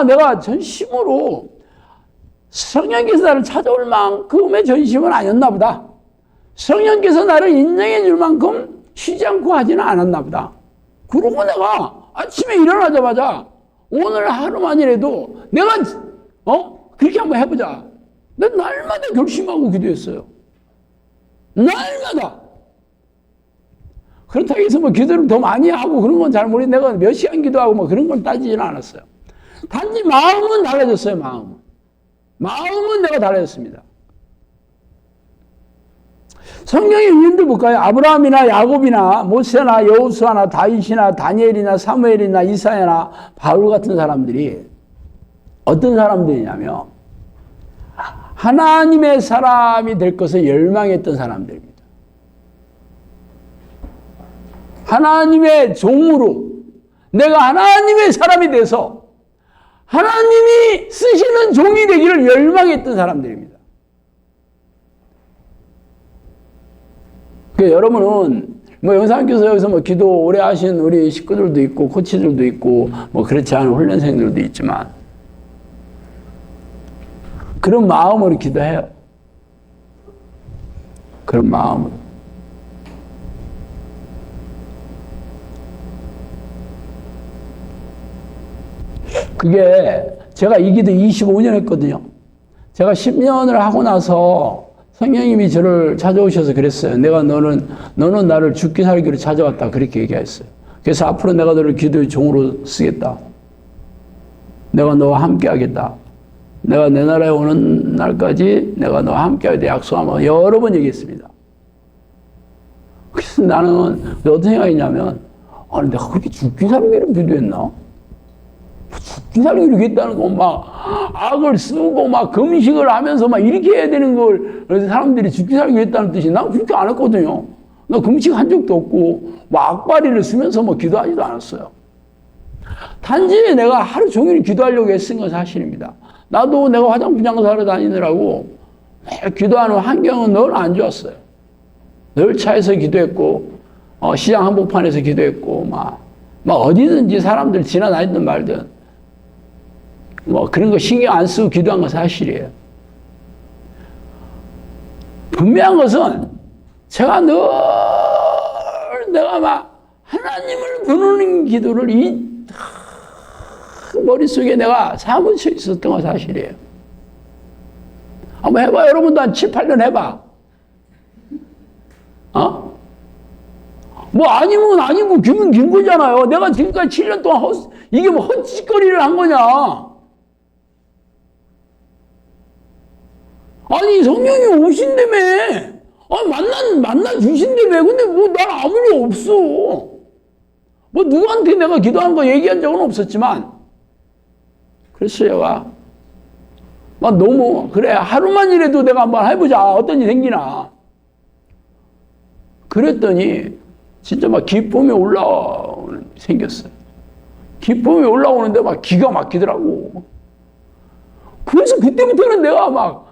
내가 전심으로 성령께서 나를 찾아올 만큼의 전심은 아니었나 보다. 성령께서 나를 인정해 줄 만큼 쉬지 않고 하지는 않았나 보다. 그러고 내가 아침에 일어나자마자 오늘 하루만이라도 내가 그렇게 한번 해보자. 난 날마다 결심하고 기도했어요. 날마다. 그렇다고 해서 뭐 기도를 더 많이 하고 그런 건 잘 모르겠는데 내가 몇 시간 기도하고 뭐 그런 건 따지지는 않았어요. 단지 마음은 달라졌어요. 마음은 내가 달라졌습니다. 성경의 위인들 볼까요? 아브라함이나 야곱이나 모세나 여호수아나 다윗이나 다니엘이나 사무엘이나 이사야나 바울 같은 사람들이 어떤 사람들이냐면 하나님의 사람이 될 것을 열망했던 사람들입니다. 하나님의 종으로 내가 하나님의 사람이 돼서 하나님이 쓰시는 종이 되기를 열망했던 사람들입니다. 그 여러분은 뭐 영상교사 여기서 뭐 기도 오래 하신 우리 식구들도 있고 코치들도 있고 뭐 그렇지 않은 훈련생들도 있지만 그런 마음으로 기도해요. 그런 마음으로. 그게 제가 이 기도 25년 했거든요. 제가 10년을 하고 나서 성령님이 저를 찾아오셔서 그랬어요. 너는 나를 죽기 살기로 찾아왔다. 그렇게 얘기했어요. 그래서 앞으로 내가 너를 기도의 종으로 쓰겠다. 내가 너와 함께 하겠다. 내가 내 나라에 오는 날까지 내가 너와 함께 하겠다 약속하면 여러 번 얘기했습니다. 그래서 나는 어떤 생각이냐면 아니 내가 그렇게 죽기 살기로 기도했나? 죽기 살기로 했다는 거 막 악을 쓰고 막 금식을 하면서 막 이렇게 해야 되는 걸 그래서 사람들이 죽기 살기로 했다는 뜻이 난 그렇게 안 했거든요. 나 금식 한 적도 없고 막 악바리를 쓰면서 뭐 기도하지도 않았어요. 단지 내가 하루 종일 기도하려고 애쓴 건 사실입니다. 나도 내가 화장품 장사하러 다니느라고 매일 기도하는 환경은 늘 안 좋았어요. 늘 차에서 기도했고 시장 한복판에서 기도했고 막 어디든지 사람들 지나다니든 말든 뭐 그런 거 신경 안 쓰고 기도한 건 사실이에요. 분명한 것은 제가 늘 내가 막 하나님을 부르는 기도를 머릿속에 내가 사무쳐 있었던 건 사실이에요. 한번 해봐. 여러분도 한 7, 8년 해봐. 뭐 아니면 아니고 기면 긴 거잖아요. 내가 지금까지 7년 동안 이게 뭐 헛짓거리를 한 거냐. 아니 성령이 오신다며. 만나 주신다며. 근데 뭐 난 아무 일 없어. 뭐 누구한테 내가 기도한 거 얘기한 적은 없었지만 그래서 제가 너무 그래 하루만이라도 내가 한번 해보자. 어떤 일이 생기나. 그랬더니 진짜 막 기쁨이 생겼어요. 기쁨이 올라오는데 막 기가 막히더라고. 그래서 그때부터는 내가 막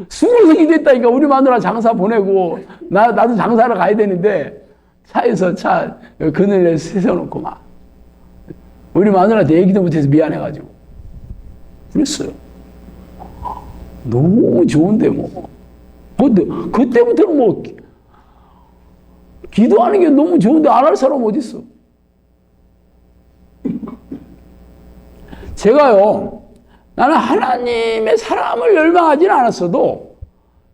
숨어서 기도했다니까. 우리 마누라 장사 보내고 나도 장사를 가야 되는데 차에서 차 그늘에 세워놓고 막 우리 마누라한테 얘기도 못해서 미안해가지고 그랬어요. 너무 좋은데 뭐. 근데 그때부터는 뭐 기도하는 게 너무 좋은데 안 할 사람 어디 있어? 제가요, 나는 하나님의 사람을 열망하지는 않았어도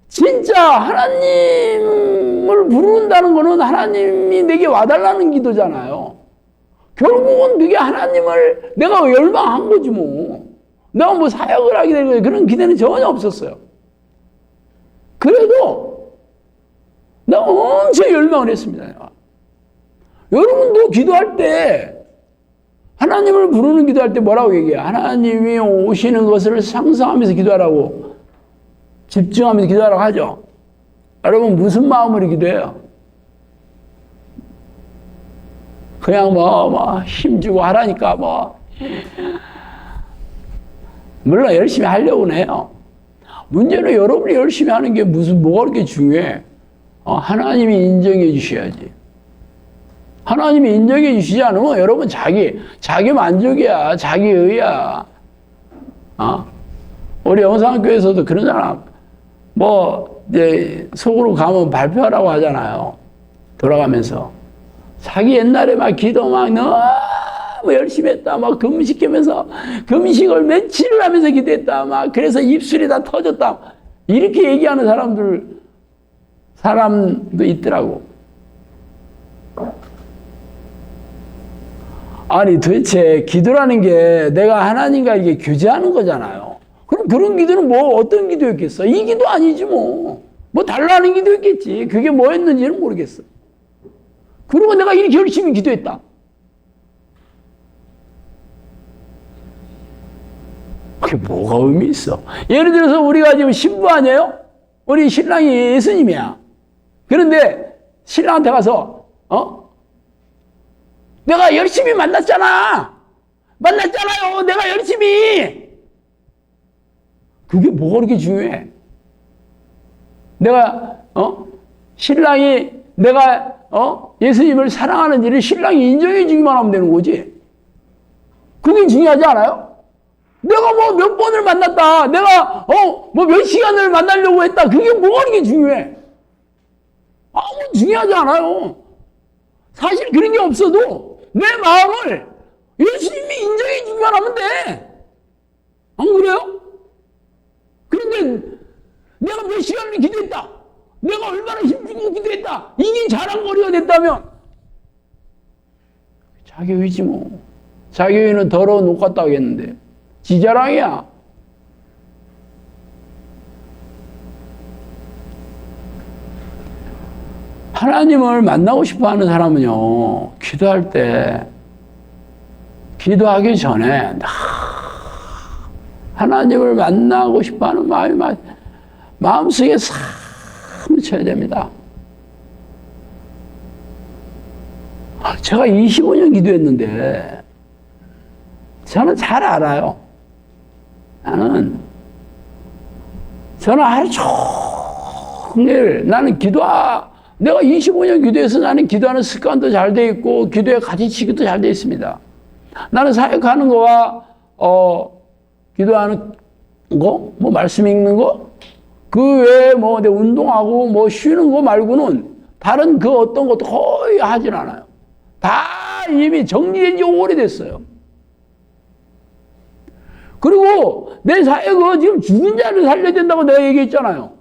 진짜 하나님을 부른다는 거는 하나님이 내게 와달라는 기도잖아요. 결국은 그게 하나님을 내가 열망한 거지 뭐. 내가 뭐 사역을 하게 되는 그런 기대는 전혀 없었어요. 그래도 내가 엄청 열망을 했습니다. 내가. 여러분도 기도할 때 하나님을 부르는 기도할 때 뭐라고 얘기해요? 하나님이 오시는 것을 상상하면서 기도하라고 집중하면서 기도하라고 하죠. 여러분 무슨 마음으로 기도해요? 그냥 힘주고 하라니까 물론 열심히 하려고는 해요. 문제는 여러분이 열심히 하는 게 뭐가 그렇게 중요해? 하나님이 인정해 주셔야지. 하나님이 인정해 주시지 않으면 여러분 자기 만족이야. 자기의야. 우리 영상교회에서도 그러잖아. 이제 속으로 가면 발표하라고 하잖아요. 돌아가면서. 자기 옛날에 기도 너무 열심히 했다. 금식하면서 금식을 며칠을 하면서 기도했다. 그래서 입술이 다 터졌다. 이렇게 얘기하는 사람도 있더라고. 아니 도대체 기도라는 게 내가 하나님과 이게 교제하는 거잖아요. 그럼 그런 기도는 어떤 기도였겠어? 이 기도 아니지 뭐 달라는 기도였겠지. 그게 뭐였는지는 모르겠어. 그리고 내가 이렇게 열심히 기도했다. 그게 뭐가 의미 있어? 예를 들어서 우리가 지금 신부 아니에요? 우리 신랑이 예수님이야. 그런데 신랑한테 가서 내가 열심히 만났잖아요. 내가 열심히. 그게 뭐가 그렇게 중요해? 내가 신랑이 내가 예수님을 사랑하는 일을 신랑이 인정해 주기만 하면 되는 거지. 그게 중요하지 않아요? 내가 뭐 몇 번을 만났다. 내가 뭐 몇 시간을 만나려고 했다. 그게 뭐가 그렇게 중요해? 아무 중요하지 않아요. 사실 그런 게 없어도 내 마음을 예수님이 인정해 주기만 하면 돼. 안 그래요? 그런데 내가 몇 시간을 기도했다. 내가 얼마나 힘주고 기도했다. 이게 자랑거리가 됐다면 자기 의지 뭐. 자기 의는 더러운 옷 같다 하겠는데 지 자랑이야. 하나님을 만나고 싶어하는 사람은요, 기도할 때 기도하기 전에 하나님을 만나고 싶어하는 마음이 마음속에 사무쳐야 됩니다. 제가 25년 기도했는데 저는 잘 알아요. 저는 하루 종일 내가 25년 기도해서 나는 기도하는 습관도 잘 돼 있고 기도에 가지치기도 잘 돼 있습니다. 나는 사역하는 거와 기도하는 거, 뭐 말씀 읽는 거, 그 외에 뭐 내 운동하고 뭐 쉬는 거 말고는 다른 그 어떤 것도 거의 하질 않아요. 다 이미 정리된 지 오래됐어요. 그리고 내 사역은 지금 죽은 자를 살려야 된다고 내가 얘기했잖아요.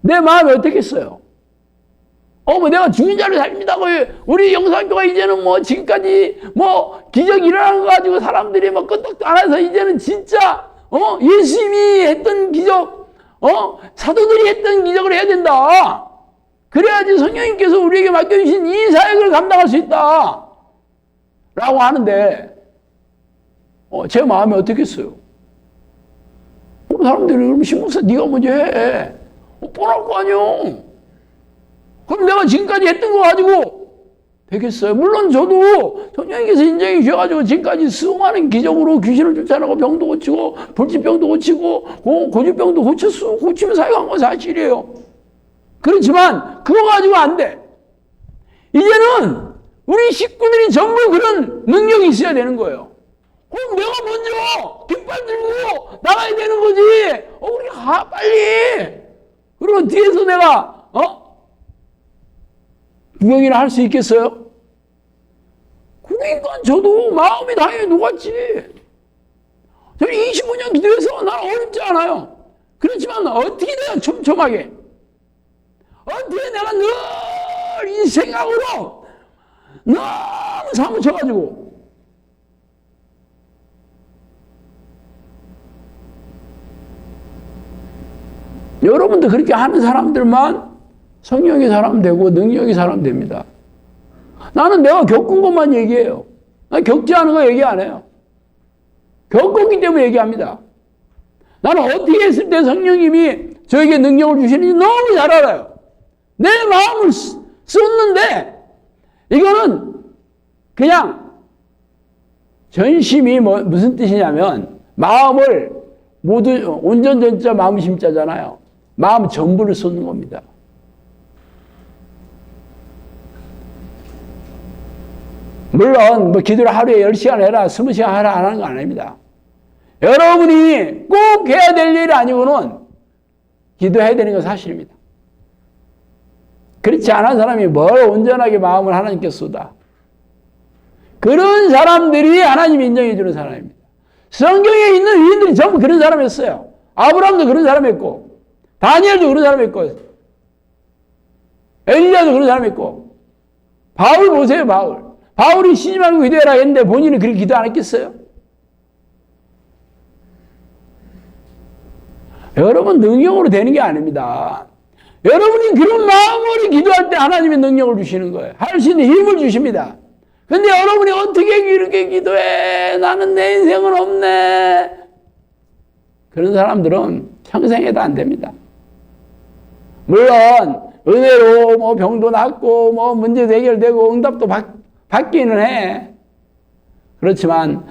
내 마음이 어떻겠어요? 뭐 내가 죽은 자를 살린다고 우리 영상교가 이제는 뭐 지금까지 뭐 기적이 일어나는 거 가지고 사람들이 뭐 끄떡도 안 해서 이제는 진짜 예수님이 했던 기적 사도들이 했던 기적을 해야 된다. 그래야지 성령님께서 우리에게 맡겨주신 이 사역을 감당할 수 있다 라고 하는데 제 마음이 어떻겠어요? 사람들이 그러면 신목사 네가 먼저 해. 뻔할 거 아니요. 그럼 내가 지금까지 했던 거 가지고 되겠어요? 물론 저도 성령님께서 인정해 주셔가지고 지금까지 수많은 기적으로 귀신을 쫓아내고 병도 고치고 불치병도 고치고 고질병도 고치면 사역한 건 사실이에요. 그렇지만 그거 가지고 안 돼. 이제는 우리 식구들이 전부 그런 능력이 있어야 되는 거예요. 그럼 내가 먼저 깃발 들고 나가야 되는 거지. 우리 가 빨리. 그리고 뒤에서 내가 구경이나 할 수 있겠어요? 그러니까 저도 마음이 당연히 녹았지. 저는 25년 기도해서 나는 어렵지 않아요. 그렇지만 어떻게 내가 촘촘하게 어떻게 내가 늘 이 생각으로 너무 사무쳐가지고 여러분도 그렇게 하는 사람들만 성령의 사람 되고 능력의 사람 됩니다. 나는 내가 겪은 것만 얘기해요. 난 겪지 않은 거 얘기 안 해요. 겪었기 때문에 얘기합니다. 나는 어떻게 했을 때 성령님이 저에게 능력을 주시는지 너무 잘 알아요. 내 마음을 쏟는데 이거는 그냥 전심이 무슨 뜻이냐면 마음을 모두 온전전자 마음 심자잖아요. 마음 전부를 쏟는 겁니다. 물론 뭐 기도를 하루에 10시간 해라 20시간 해라 안 하는 거 아닙니다. 여러분이 꼭 해야 될 일 아니고는 기도해야 되는 건 사실입니다. 그렇지 않은 사람이 뭘 온전하게 마음을 하나님께 쏟아. 그런 사람들이 하나님이 인정해 주는 사람입니다. 성경에 있는 위인들이 전부 그런 사람이었어요. 아브라함도 그런 사람이었고 다니엘도 그런 사람이었고 엘리야도 그런 사람이었고 바울 보세요. 바울이 시집하고 기도해라 했는데 본인은 그렇게 기도 안 했겠어요? 여러분 능력으로 되는 게 아닙니다. 여러분이 그런 마음으로 기도할 때 하나님의 능력을 주시는 거예요. 할 수 있는 힘을 주십니다. 근데 여러분이 어떻게 이렇게 기도해? 나는 내 인생은 없네. 그런 사람들은 평생 해도 안 됩니다. 물론 은혜로 뭐 병도 낫고 뭐 문제도 해결되고 응답도 받기는 해. 그렇지만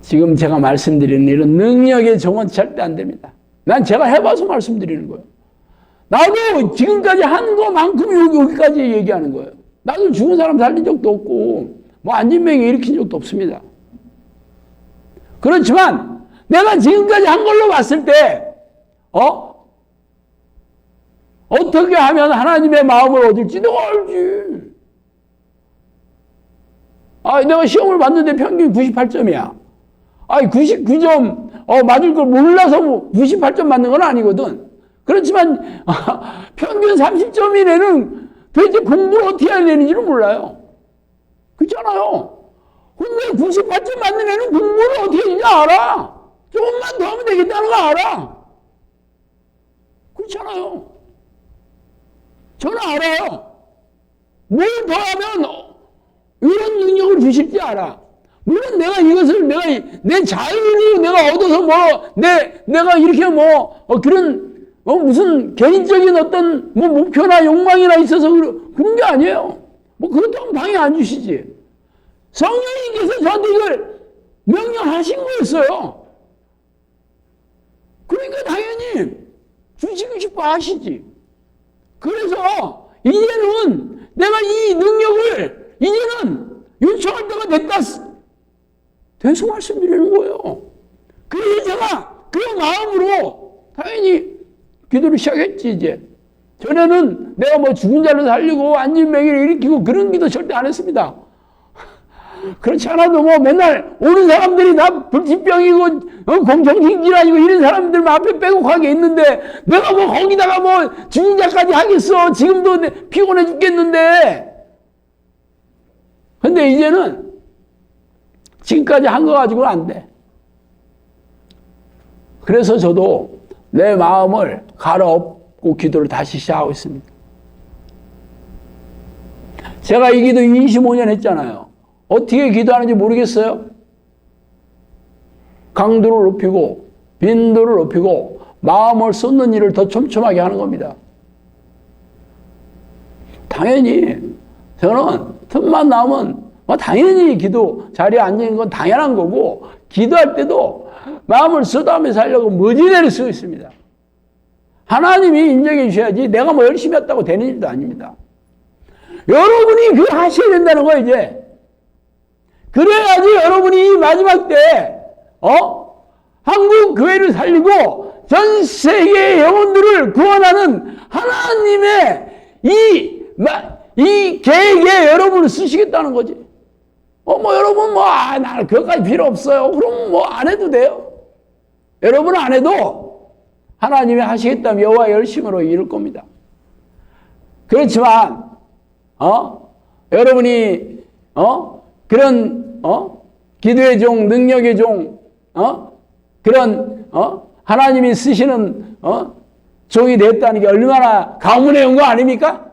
지금 제가 말씀드리는 이런 능력의 종은 절대 안 됩니다. 난 제가 해봐서 말씀드리는 거예요. 나도 지금까지 한 것만큼 여기까지 얘기하는 거예요. 나도 죽은 사람 살린 적도 없고 뭐 안진병이 일으킨 적도 없습니다. 그렇지만 내가 지금까지 한 걸로 봤을 때 어떻게 하면 하나님의 마음을 얻을지 내가 알지. 내가 시험을 봤는데 평균 98점이야. 99점 맞을 걸 몰라서 98점 맞는 건 아니거든. 그렇지만 평균 30점 이내는 도대체 공부를 어떻게 해야 되는지를 몰라요. 그렇잖아요. 근데 98점 맞는 애는 공부를 어떻게 했는지 알아. 조금만 더 하면 되겠다는 거 알아. 그렇잖아요. 저는 알아요. 뭘 더 하면 이런 능력을 주실지 알아. 물론 내가 이것을 내 자유로 내가 얻어서 내가 이렇게 그런 무슨 개인적인 어떤 목표나 욕망이나 있어서 그런 게 아니에요. 그렇다면 당연히 안 주시지. 성령님께서 저한테 이걸 명령하신 거였어요. 그러니까 당연히 주시고 싶어 하시지. 그래서 이제는 내가 이 능력을 이제는 요청할 때가 됐다. 돼서 말씀드리는 거예요. 그래서 제가 그 마음으로 당연히 기도를 시작했지, 이제. 전에는 내가 죽은 자를 살리고 안진병이를 일으키고 그런 기도 절대 안 했습니다. 그렇지 않아도 맨날 오는 사람들이 다 불치병이고 공정신질환이고 이런 사람들 앞에 빼곡하게 있는데 내가 거기다가 죽은 자까지 하겠어. 지금도 피곤해 죽겠는데. 근데 이제는 지금까지 한 거 가지고는 안 돼. 그래서 저도 내 마음을 갈아엎고 기도를 다시 시작하고 있습니다. 제가 이 기도 25년 했잖아요. 어떻게 기도하는지 모르겠어요? 강도를 높이고 빈도를 높이고 마음을 쏟는 일을 더 촘촘하게 하는 겁니다. 당연히 저는 틈만 나오면 당연히 기도 자리에 앉는 건 당연한 거고 기도할 때도 마음을 쏟아하면서 하려고 머지내를 쓰고 있습니다. 하나님이 인정해 주셔야지 내가 열심히 했다고 되는 일도 아닙니다. 여러분이 그거 하셔야 된다는 거예요, 이제. 그래야지 여러분이 마지막 때 한국 교회를 살리고 전 세계의 영혼들을 구원하는 하나님의 이 계획에 여러분을 쓰시겠다는 거지. 여러분 나는 그것까지 필요 없어요. 그럼 안 해도 돼요. 여러분은 안 해도 하나님이 하시겠다면 여호와의 열심으로 이룰 겁니다. 그렇지만 여러분이 그런 기도의 종, 능력의 종, 그런 하나님이 쓰시는 종이 됐다는 게 얼마나 가문의 영광 아닙니까?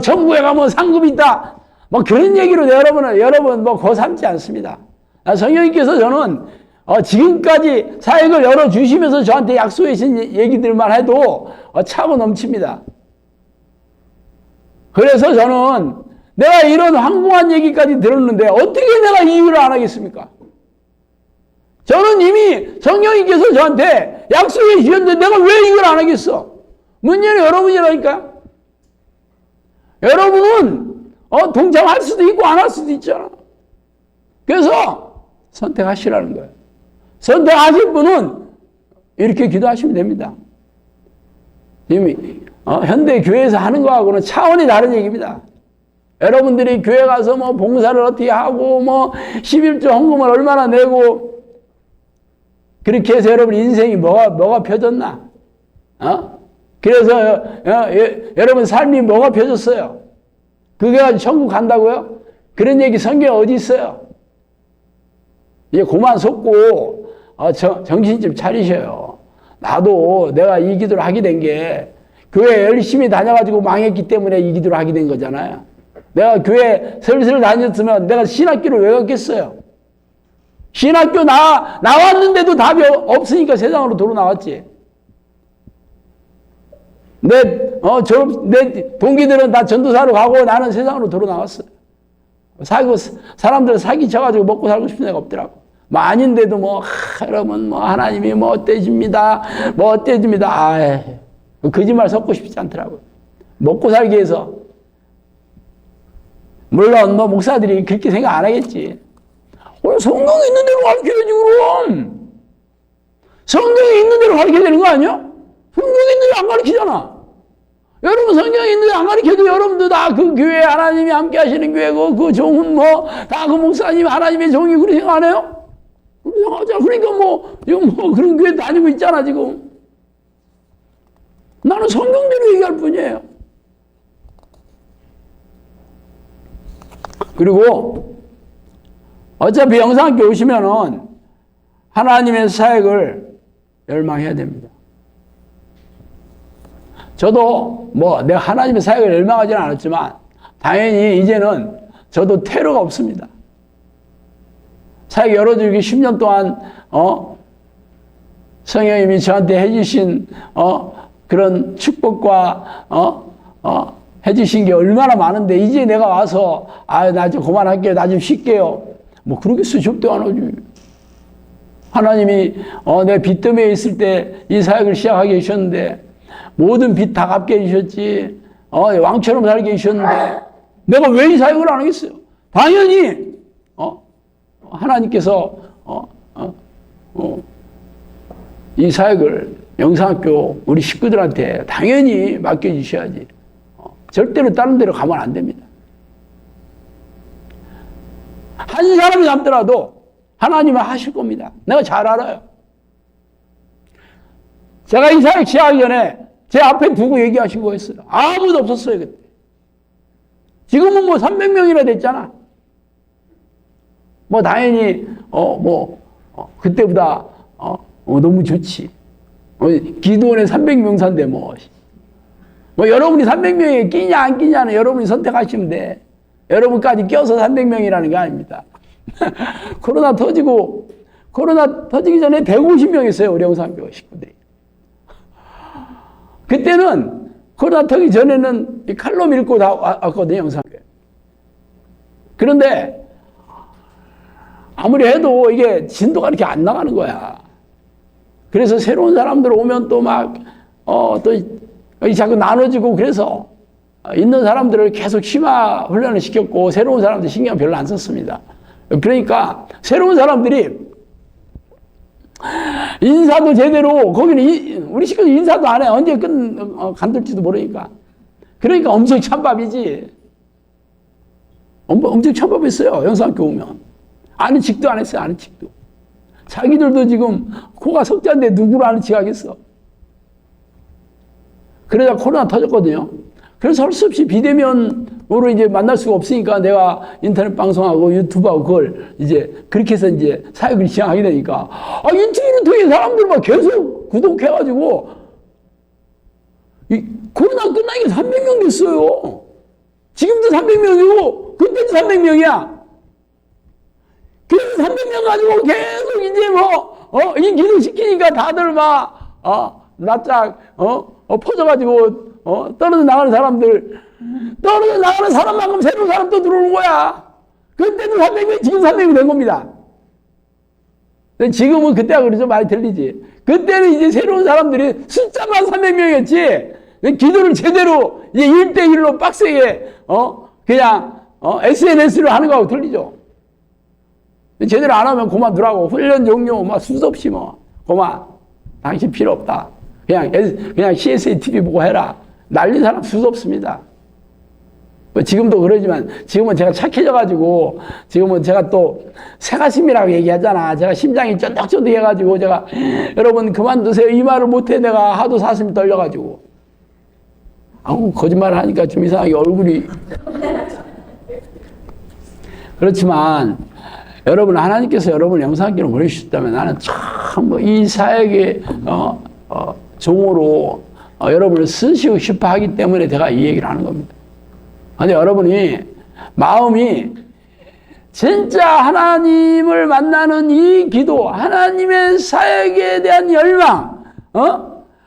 천국에 가면 상급이 있다. 그런 얘기로 여러분 고삼지 않습니다. 성령님께서 저는 지금까지 사역을 열어주시면서 저한테 약속해 주신 얘기들만 해도 차고 넘칩니다. 그래서 저는 내가 이런 황공한 얘기까지 들었는데 어떻게 내가 이유를 안 하겠습니까? 저는 이미 성령님께서 저한테 약속해 주셨는데 내가 왜 이걸 안 하겠어? 문제는 여러분이라니까. 여러분은 동참할 수도 있고 안 할 수도 있잖아. 그래서 선택하시라는 거예요. 선택하실 분은 이렇게 기도하시면 됩니다. 이미 현대 교회에서 하는 거하고는 차원이 다른 얘기입니다. 여러분들이 교회 가서 봉사를 어떻게 하고 11조 헌금을 얼마나 내고 그렇게 해서 여러분 인생이 뭐가 펴졌나? 그래서 여러분 삶이 뭐가 펴졌어요? 그게 가지고 천국 간다고요? 그런 얘기 성경에 어디 있어요? 이제 그만 속고 정신 좀 차리셔요. 나도 내가 이 기도를 하게 된 게 교회 열심히 다녀가지고 망했기 때문에 이 기도를 하게 된 거잖아요. 내가 교회 슬슬 다녔으면 내가 신학교를 왜 갔겠어요? 신학교 나왔는데도 답이 없으니까 세상으로 도로 나왔지. 내 동기들은 다 전도사로 가고 나는 세상으로 돌아 나왔어요. 사람들 사기 쳐가지고 먹고 살고 싶은 애가 없더라고. 뭐 아닌데도 여러분, 하나님이 어때집니다. 거짓말 섞고 싶지 않더라고요. 먹고 살기 위해서. 물론, 목사들이 그렇게 생각 안 하겠지. 오늘 성경에 있는 대로 가르쳐야지, 그럼. 성경에 있는 대로 가르쳐야 되는 거 아니야? 성경에 있는 대로 안 가르치잖아. 여러분 성경에 있는 대로 안 가르쳐도 여러분도 다 그 교회 하나님이 함께 하시는 교회고, 그 종은 다 그 목사님 하나님의 종이 그렇게 생각 안 해요? 그렇게 생각하잖아. 그러니까 지금 그런 교회 다니고 있잖아, 지금. 나는 성경대로 얘기할 뿐이에요. 그리고 어차피 영상학교 오시면은 하나님의 사역을 열망해야 됩니다. 저도 내가 하나님의 사역을 열망하지는 않았지만 당연히 이제는 저도 테러가 없습니다. 사역 열어주기 10년 동안 성령님이 저한테 해주신 그런 축복과 해주신 게 얼마나 많은데 이제 내가 와서 나 좀 그만할게요. 나 좀 쉴게요. 그러겠어요. 절대 안 하지. 하나님이 내 빚 때문에 있을 때 이 사역을 시작하게 해주셨는데 모든 빚 다 갚게 해주셨지. 왕처럼 살게 해주셨는데 내가 왜 이 사역을 안 하겠어요? 당연히 하나님께서 이 사역을 영상학교 우리 식구들한테 당연히 맡겨주셔야지. 절대로 다른 데로 가면 안 됩니다. 한 사람이 남더라도 하나님은 하실 겁니다. 내가 잘 알아요. 제가 이 사역 시작하기 전에 제 앞에 두고 얘기하신 거였어요. 아무도 없었어요, 그때. 지금은 300명이나 됐잖아. 당연히, 그때보다, 너무 좋지. 기도원에 300명사인데 여러분이 300명에 끼냐, 안 끼냐는 여러분이 선택하시면 돼. 여러분까지 껴서 300명이라는 게 아닙니다. 코로나 터지기 전에 150명이었어요, 우리 영상교 식구들이. 그때는 코로나 터지기 전에는 칼럼 읽고 다 왔거든요, 영상교회. 그런데 아무리 해도 이게 진도가 이렇게 안 나가는 거야. 그래서 새로운 사람들 오면 또 자꾸 나눠지고 그래서 있는 사람들을 계속 심화 훈련을 시켰고 새로운 사람들 신경 별로 안 썼습니다. 그러니까 새로운 사람들이 인사도 제대로 거기는 우리 식구들 인사도 안 해. 언제 간들지도 모르니까. 그러니까 엄청 찬밥이지. 엄청 찬밥했어요. 영상학교 오면. 아는 척도 안 했어요. 아는 척도. 자기들도 지금 코가 석자인데 누구를 아는 척 하겠어. 그러다 코로나 터졌거든요. 그래서 할 수 없이 비대면으로 이제 만날 수가 없으니까 내가 인터넷 방송하고 유튜브하고 그걸 이제 그렇게 해서 이제 사역을 시작하게 되니까 유튜브를 통해 사람들 막 계속 구독해가지고 코로나 끝나기 300명 됐어요. 지금도 300명이고 그때도 300명이야. 그래서 300명 가지고 계속 이제 이 기도 시키니까 다들 납작 퍼져가지고 떨어져 나가는 사람만큼 새로운 사람 또 들어오는 거야. 그때는 300명, 지금 300명이 된 겁니다. 지금은 그때하고 그래서 많이 틀리지. 그때는 이제 새로운 사람들이 숫자만 300명이었지. 기도를 제대로 이제 1대1로 빡세게, 그냥, SNS로 하는 거하고 틀리죠. 제대로 안 하면 그만두라고. 훈련 종료, 수도 없이 그만. 당신 필요 없다. 그냥 CSA TV 보고 해라. 난리 사람 수도 없습니다. 지금도 그러지만 지금은 제가 착해져가지고 지금은 제가 또 새가심이라고 얘기하잖아. 제가 심장이 쫀득쫀득해가지고 제가 여러분 그만두세요. 이 말을 못해 내가 하도 사슴이 떨려가지고. 거짓말을 하니까 좀 이상하게 얼굴이. 그렇지만 여러분 하나님께서 여러분 영상기로 보내주셨다면 나는 참 이 사역의 종으로 여러분을 쓰시고 싶어 하기 때문에 제가 이 얘기를 하는 겁니다. 근데 여러분이 마음이 진짜 하나님을 만나는 이 기도, 하나님의 사역에 대한 열망,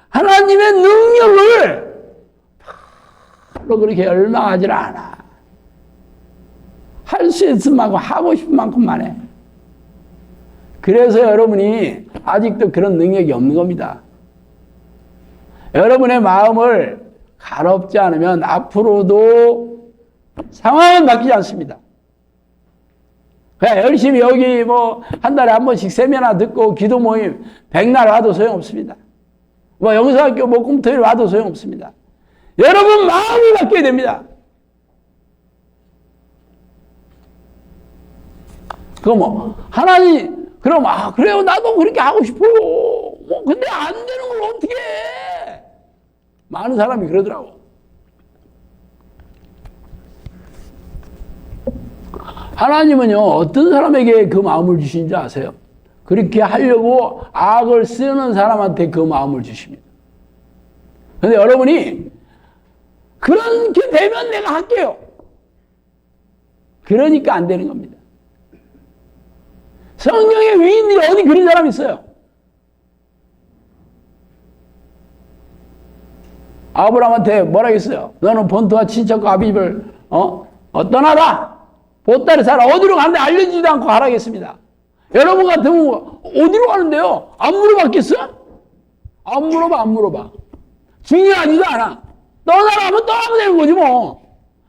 하나님의 능력을 별로 그렇게 열망하지 않아. 할 수 있을 만큼 하고 싶은 만큼만 해. 그래서 여러분이 아직도 그런 능력이 없는 겁니다. 여러분의 마음을 가롭지 않으면 앞으로도 상황은 바뀌지 않습니다. 그냥 열심히 여기 뭐 한 달에 한 번씩 세미나 듣고 기도 모임 백날 와도 소용없습니다. 뭐 영성학교 목금토일 와도 소용없습니다. 여러분 마음이 바뀌어야 됩니다. 그럼 뭐 하나님 그럼 그래요 나도 그렇게 하고 싶어요. 뭐 근데 안 되는 걸 어떻게 해? 많은 사람이 그러더라고. 하나님은요 어떤 사람에게 그 마음을 주신지 아세요? 그렇게 하려고 악을 쓰는 사람한테 그 마음을 주십니다. 그런데 여러분이 그렇게 되면 내가 할게요. 그러니까 안 되는 겁니다. 성경의 위인들이 어디 그런 사람이 있어요? 아브라함한테 뭐라 했어요? 너는 본토와 친척과 아비집을 떠나라. 보따리 사라. 어디로 가는데 알려주지도 않고 가라겠습니다. 여러분 같으면 어디로 가는데요? 안 물어봤겠어? 안 물어봐. 중요하지도 않아. 떠나라 하면 떠나면 되는 거지 뭐.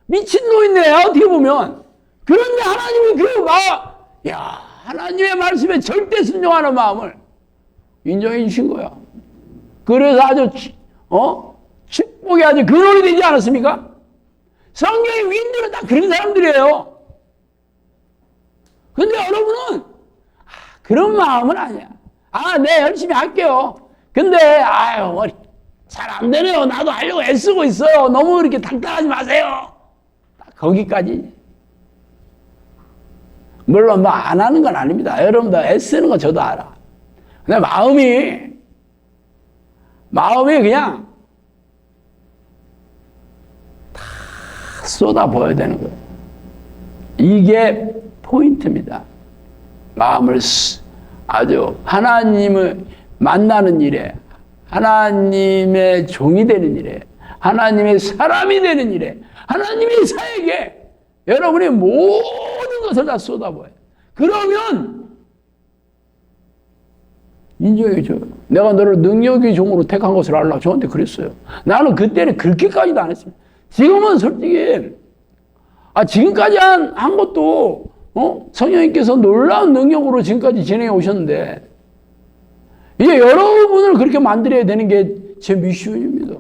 미친놈인데 어떻게 보면. 그런데 하나님이 하나님의 말씀에 절대 순종하는 마음을 인정해 주신 거야. 그래서 아주 축복이 아주 근원이 되지 않았습니까? 성경의 위인들은 다 그런 사람들이에요. 근데 여러분은 그런 마음은 아니야. 네 열심히 할게요. 근데 잘 안 되네요. 나도 하려고 애쓰고 있어요. 너무 그렇게 당당하지 마세요. 거기까지. 물론 뭐 안 하는 건 아닙니다. 여러분도 애쓰는 건 저도 알아. 근데 마음이 그냥 다 쏟아부어야 되는 거예요. 이게 포인트입니다. 마음을 아주 하나님을 만나는 일에, 하나님의 종이 되는 일에, 하나님의 사람이 되는 일에, 하나님의 사역에 여러분이 모든 것을 다 쏟아부어요. 그러면 인정해 줘요. 내가 너를 능력의 종으로 택한 것을 알라. 저한테 그랬어요. 나는 그때는 그렇게까지도 안 했습니다. 지금은 솔직히 지금까지 한 것도 성령님께서 놀라운 능력으로 지금까지 진행해 오셨는데 이제 여러분을 그렇게 만들어야 되는 게 제 미션입니다.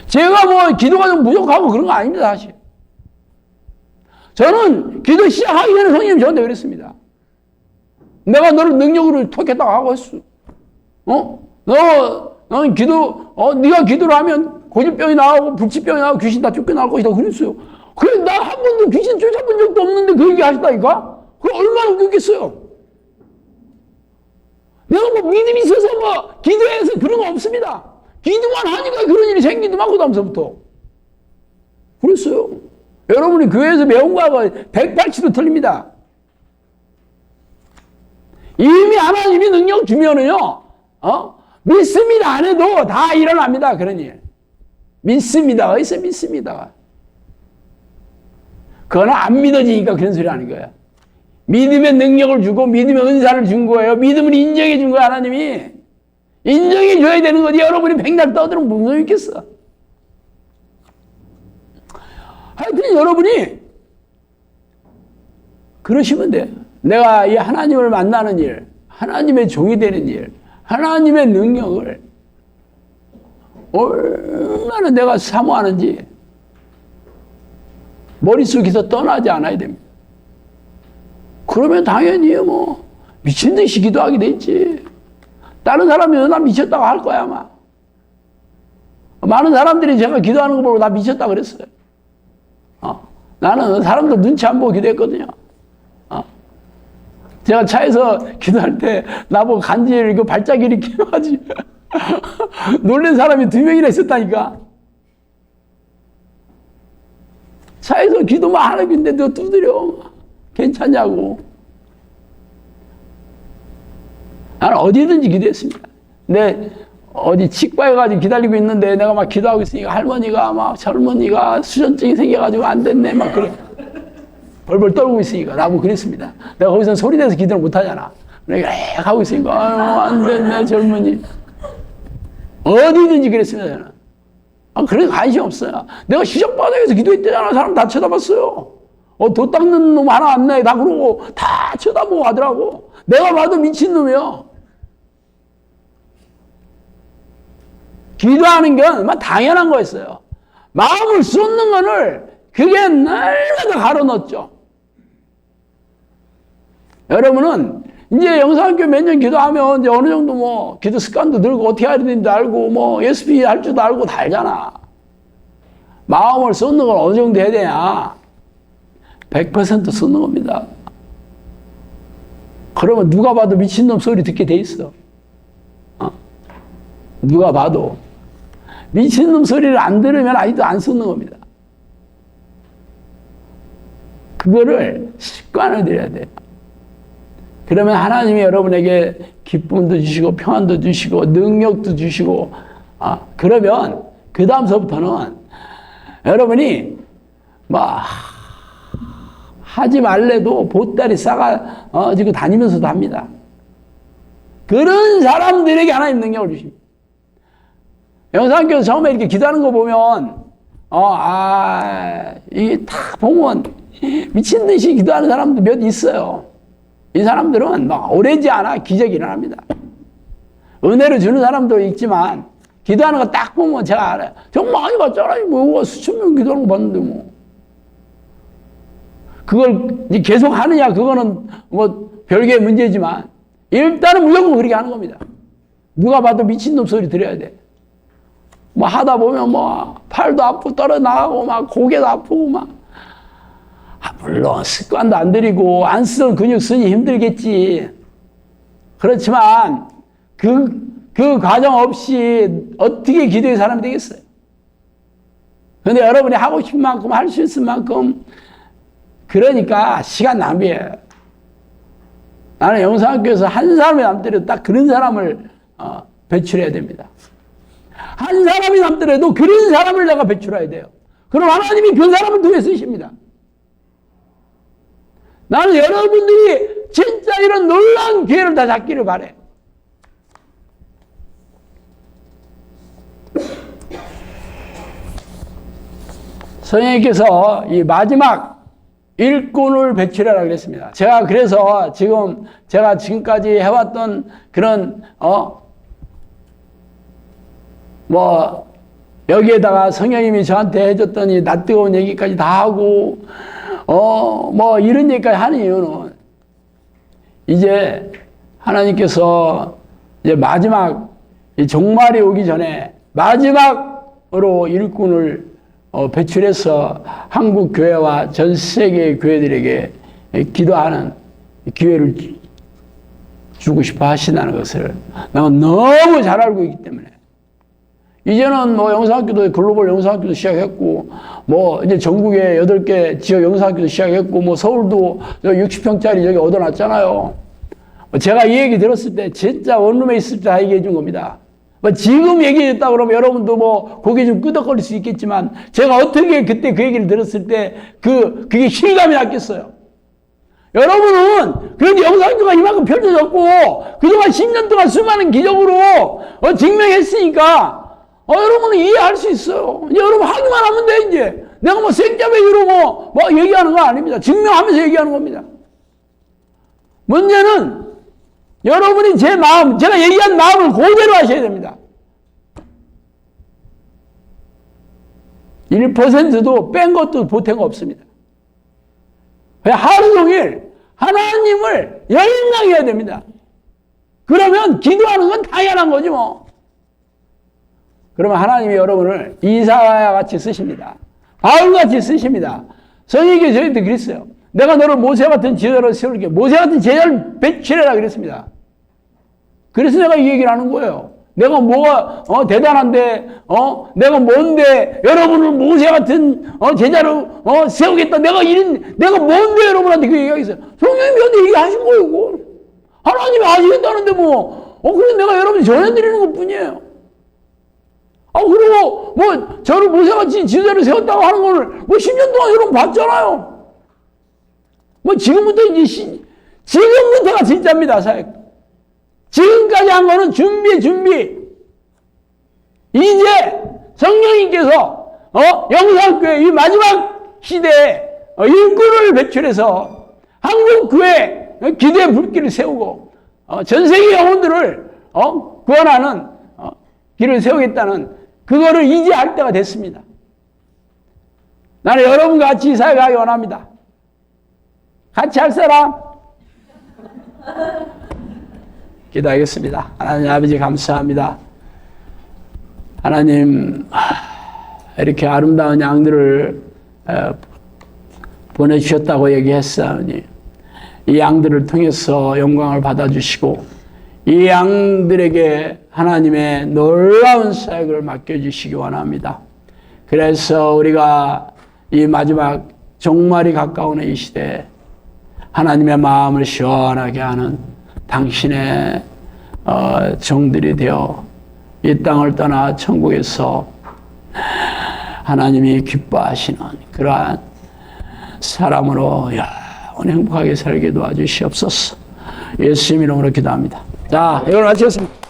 제가 뭐 기도가 좀 부족하고 그런 거 아닙니다, 사실. 저는 기도 시작하기 전에 성령님 저한테 그랬습니다. 내가 너를 능력으로 택했다고 하고 했어. 너는 네가 기도를 하면 고질병이 나오고 불치병이 나오고 귀신 다 쫓겨나올 것이다 그랬어요. 그래, 나 한 번도 귀신 쫓아본 적도 없는데 그 얘기 하셨다니까? 그럼 얼마나 웃겼겠어요? 내가 뭐 믿음이 있어서 뭐 기도해서 그런 거 없습니다. 기도만 하니까 그런 일이 생기더만 그 다음서부터. 그랬어요. 여러분이 교회에서 배운 거하고 180도 틀립니다. 이미 하나님이 능력 주면은요, 믿습니다 안 해도 다 일어납니다. 그런 일. 믿습니다. 어디서 믿습니다. 그거는 안 믿어지니까 그런 소리 하는 거야. 믿음의 능력을 주고 믿음의 은사를 준 거예요. 믿음을 인정해 준 거야, 하나님이. 인정해 줘야 되는 거지. 여러분이 백날 떠들면 무슨 소리 있겠어. 하여튼 여러분이 그러시면 돼요. 내가 이 하나님을 만나는 일, 하나님의 종이 되는 일, 하나님의 능력을 얼마나 내가 사모하는지 머릿속에서 떠나지 않아야 됩니다. 그러면 당연히 뭐 미친 듯이 기도하게 되지. 다른 사람이 나 미쳤다고 할 거야 아마. 많은 사람들이 제가 기도하는 거 보고 나 미쳤다 그랬어요. 나는 사람들 눈치 안 보고 기도했거든요. 제가 차에서 기도할 때 나보고 간지 이렇게 발작이 이렇게 하지. 놀란 사람이 2명이나 있었다니까. 차에서 기도만 하는 건데 너 두드려. 괜찮냐고. 나는 어디든지 기도했습니다. 근데 어디 치과에 가지고 기다리고 있는데 내가 막 기도하고 있으니까 할머니가 막 젊은이가 수전증이 생겨가지고 안 됐네 막 그래. 벌벌 떨고 있으니까 나보고 그랬습니다. 내가 거기서 소리내서 기도를 못 하잖아. 내가 하고 있으니까 아유 안 됐네 젊은이. 어디든지 그랬습니다 저는. 아, 그래 관심 없어요. 내가 시장바닥에서 기도했대잖아. 사람 다 쳐다봤어요. 도 닦는 놈 하나 안 내. 다 그러고 다 쳐다보고 가더라고. 내가 봐도 미친놈이야. 기도하는 건 얼마나 당연한 거였어요. 마음을 쏟는 거를 그게 날마다 가로넣었죠. 여러분은 이제 영상학교 몇 년 기도하면 이제 어느 정도 뭐 기도 습관도 들고 어떻게 해야 되는지도 알고 뭐 SP 할 줄도 알고 다 알잖아. 마음을 쏟는 걸 어느 정도 해야 되냐? 100% 쏟는 겁니다. 그러면 누가 봐도 미친놈 소리 듣게 돼 있어. 누가 봐도. 미친놈 소리를 안 들으면 아직도 안 쏟는 겁니다. 그거를 습관을 들여야 돼요. 그러면 하나님이 여러분에게 기쁨도 주시고 평안도 주시고 능력도 주시고 그러면 그 다음서부터는 여러분이 막 하지 말래도 보따리 싸가지고 다니면서도 합니다. 그런 사람들에게 하나님 능력을 주십니다. 영상교회 처음에 이렇게 기도하는 거 보면 이게 다 보면 미친 듯이 기도하는 사람도 몇 있어요. 이 사람들은 막 오래지 않아 기적이 일어납니다. 은혜를 주는 사람도 있지만 기도하는 거 딱 보면 제가 알아요. 정말 많이 봤잖아요. 뭐 수천 명 기도하는 거 봤는데 뭐. 그걸 계속 하느냐 그거는 뭐 별개의 문제지만 일단은 무조건 그렇게 하는 겁니다. 누가 봐도 미친놈 소리 들어야 돼. 뭐 하다 보면 뭐 팔도 아프고 떨어 나가고 막 고개도 아프고 막 물론 습관도 안 들이고 안 쓰던 근육 쓰니 힘들겠지. 그렇지만 그 과정 없이 어떻게 기도의 사람이 되겠어요? 그런데 여러분이 하고 싶은 만큼 할 수 있을 만큼 그러니까 시간 낭비해요. 나는 영상학교에서 한 사람이 남더라도 딱 그런 사람을 배출해야 됩니다. 한 사람이 남더라도 그런 사람을 내가 배출해야 돼요. 그럼 하나님이 그 사람을 통해 쓰십니다. 나는 여러분들이 진짜 이런 놀라운 기회를 다 잡기를 바래. 선생님께서 이 마지막 일꾼을 배출하라고 그랬습니다. 제가 그래서 제가 지금까지 해왔던 그런 뭐 여기에다가 성령님이 저한테 해줬던 이 낯뜨거운 얘기까지 다 하고 뭐 이런 얘기까지 하는 이유는 이제 하나님께서 이제 마지막 이 종말이 오기 전에 마지막으로 일꾼을 배출해서 한국 교회와 전 세계의 교회들에게 기도하는 기회를 주고 싶어 하신다는 것을 내가 너무 잘 알고 있기 때문에 이제는 뭐 영상학교도 글로벌 영상학교도 시작했고 뭐 이제 전국에 8개 지역 영상학교도 시작했고 뭐 서울도 60평짜리 저기 얻어놨잖아요. 제가 이 얘기 들었을 때 진짜 원룸에 있을 때 다 얘기해 준 겁니다. 뭐 지금 얘기했다 그러면 여러분도 뭐 고개 좀 끄덕거릴 수 있겠지만 제가 어떻게 그때 그 얘기를 들었을 때 그게 실감이 났겠어요. 여러분은 그런데 영상교가 이만큼 펼쳐졌고 그동안 10년 동안 수많은 기적으로 증명했으니까 여러분은 이해할 수 있어요. 이제 여러분 하기만 하면 돼, 이제. 내가 뭐 생자배기로 뭐 얘기하는 거 아닙니다. 증명하면서 얘기하는 겁니다. 문제는 여러분이 제 마음, 제가 얘기한 마음을 그대로 하셔야 됩니다. 1%도 뺀 것도 보탠 거 없습니다. 그냥 하루 종일 하나님을 열망해야 됩니다. 그러면 기도하는 건 당연한 거지 뭐. 그러면 하나님이 여러분을 이사야와 같이 쓰십니다. 바울같이 쓰십니다. 성령께 저희도 그랬어요. 내가 너를 모세 같은 제자로 세울게. 모세 같은 제자를 배출해라 그랬습니다. 그래서 내가 이 얘기를 하는 거예요. 내가 뭐가 대단한데 내가 뭔데 여러분을 모세 같은 제자로 세우겠다. 내가 뭔데 여러분한테 그 얘기하겠어요. 성령님이 저한테 얘기하신 거예요. 그걸. 하나님이 하시겠다는데 뭐 그래서 내가 여러분이 전해드리는 것 뿐이에요. 그리고 뭐 저를 모세같이 지도자를 세웠다고 하는 거를 뭐 10년 동안 여러분 봤잖아요. 뭐 지금부터 지금부터가 진짜입니다, 사역. 지금까지 한 거는 준비. 이제 성령님께서 영상교회 이 마지막 시대에 일꾼을 배출해서 한국교회 기대의 불길을 세우고 전 세계 영혼들을 구원하는 길을 세우겠다는 그거를 이제 할 때가 됐습니다. 나는 여러분과 같이 사역하기 원합니다. 같이 할 사람? 기도하겠습니다. 하나님 아버지 감사합니다. 하나님 이렇게 아름다운 양들을 보내주셨다고 얘기했사오니 이 양들을 통해서 영광을 받아주시고 이 양들에게 하나님의 놀라운 사역을 맡겨주시기 원합니다. 그래서 우리가 이 마지막 종말이 가까운 이 시대에 하나님의 마음을 시원하게 하는 당신의 종들이 되어 이 땅을 떠나 천국에서 하나님이 기뻐하시는 그러한 사람으로 영원히 행복하게 살게 도와주시옵소서. 예수님 이름으로 기도합니다. 자, 이걸 마치겠습니다.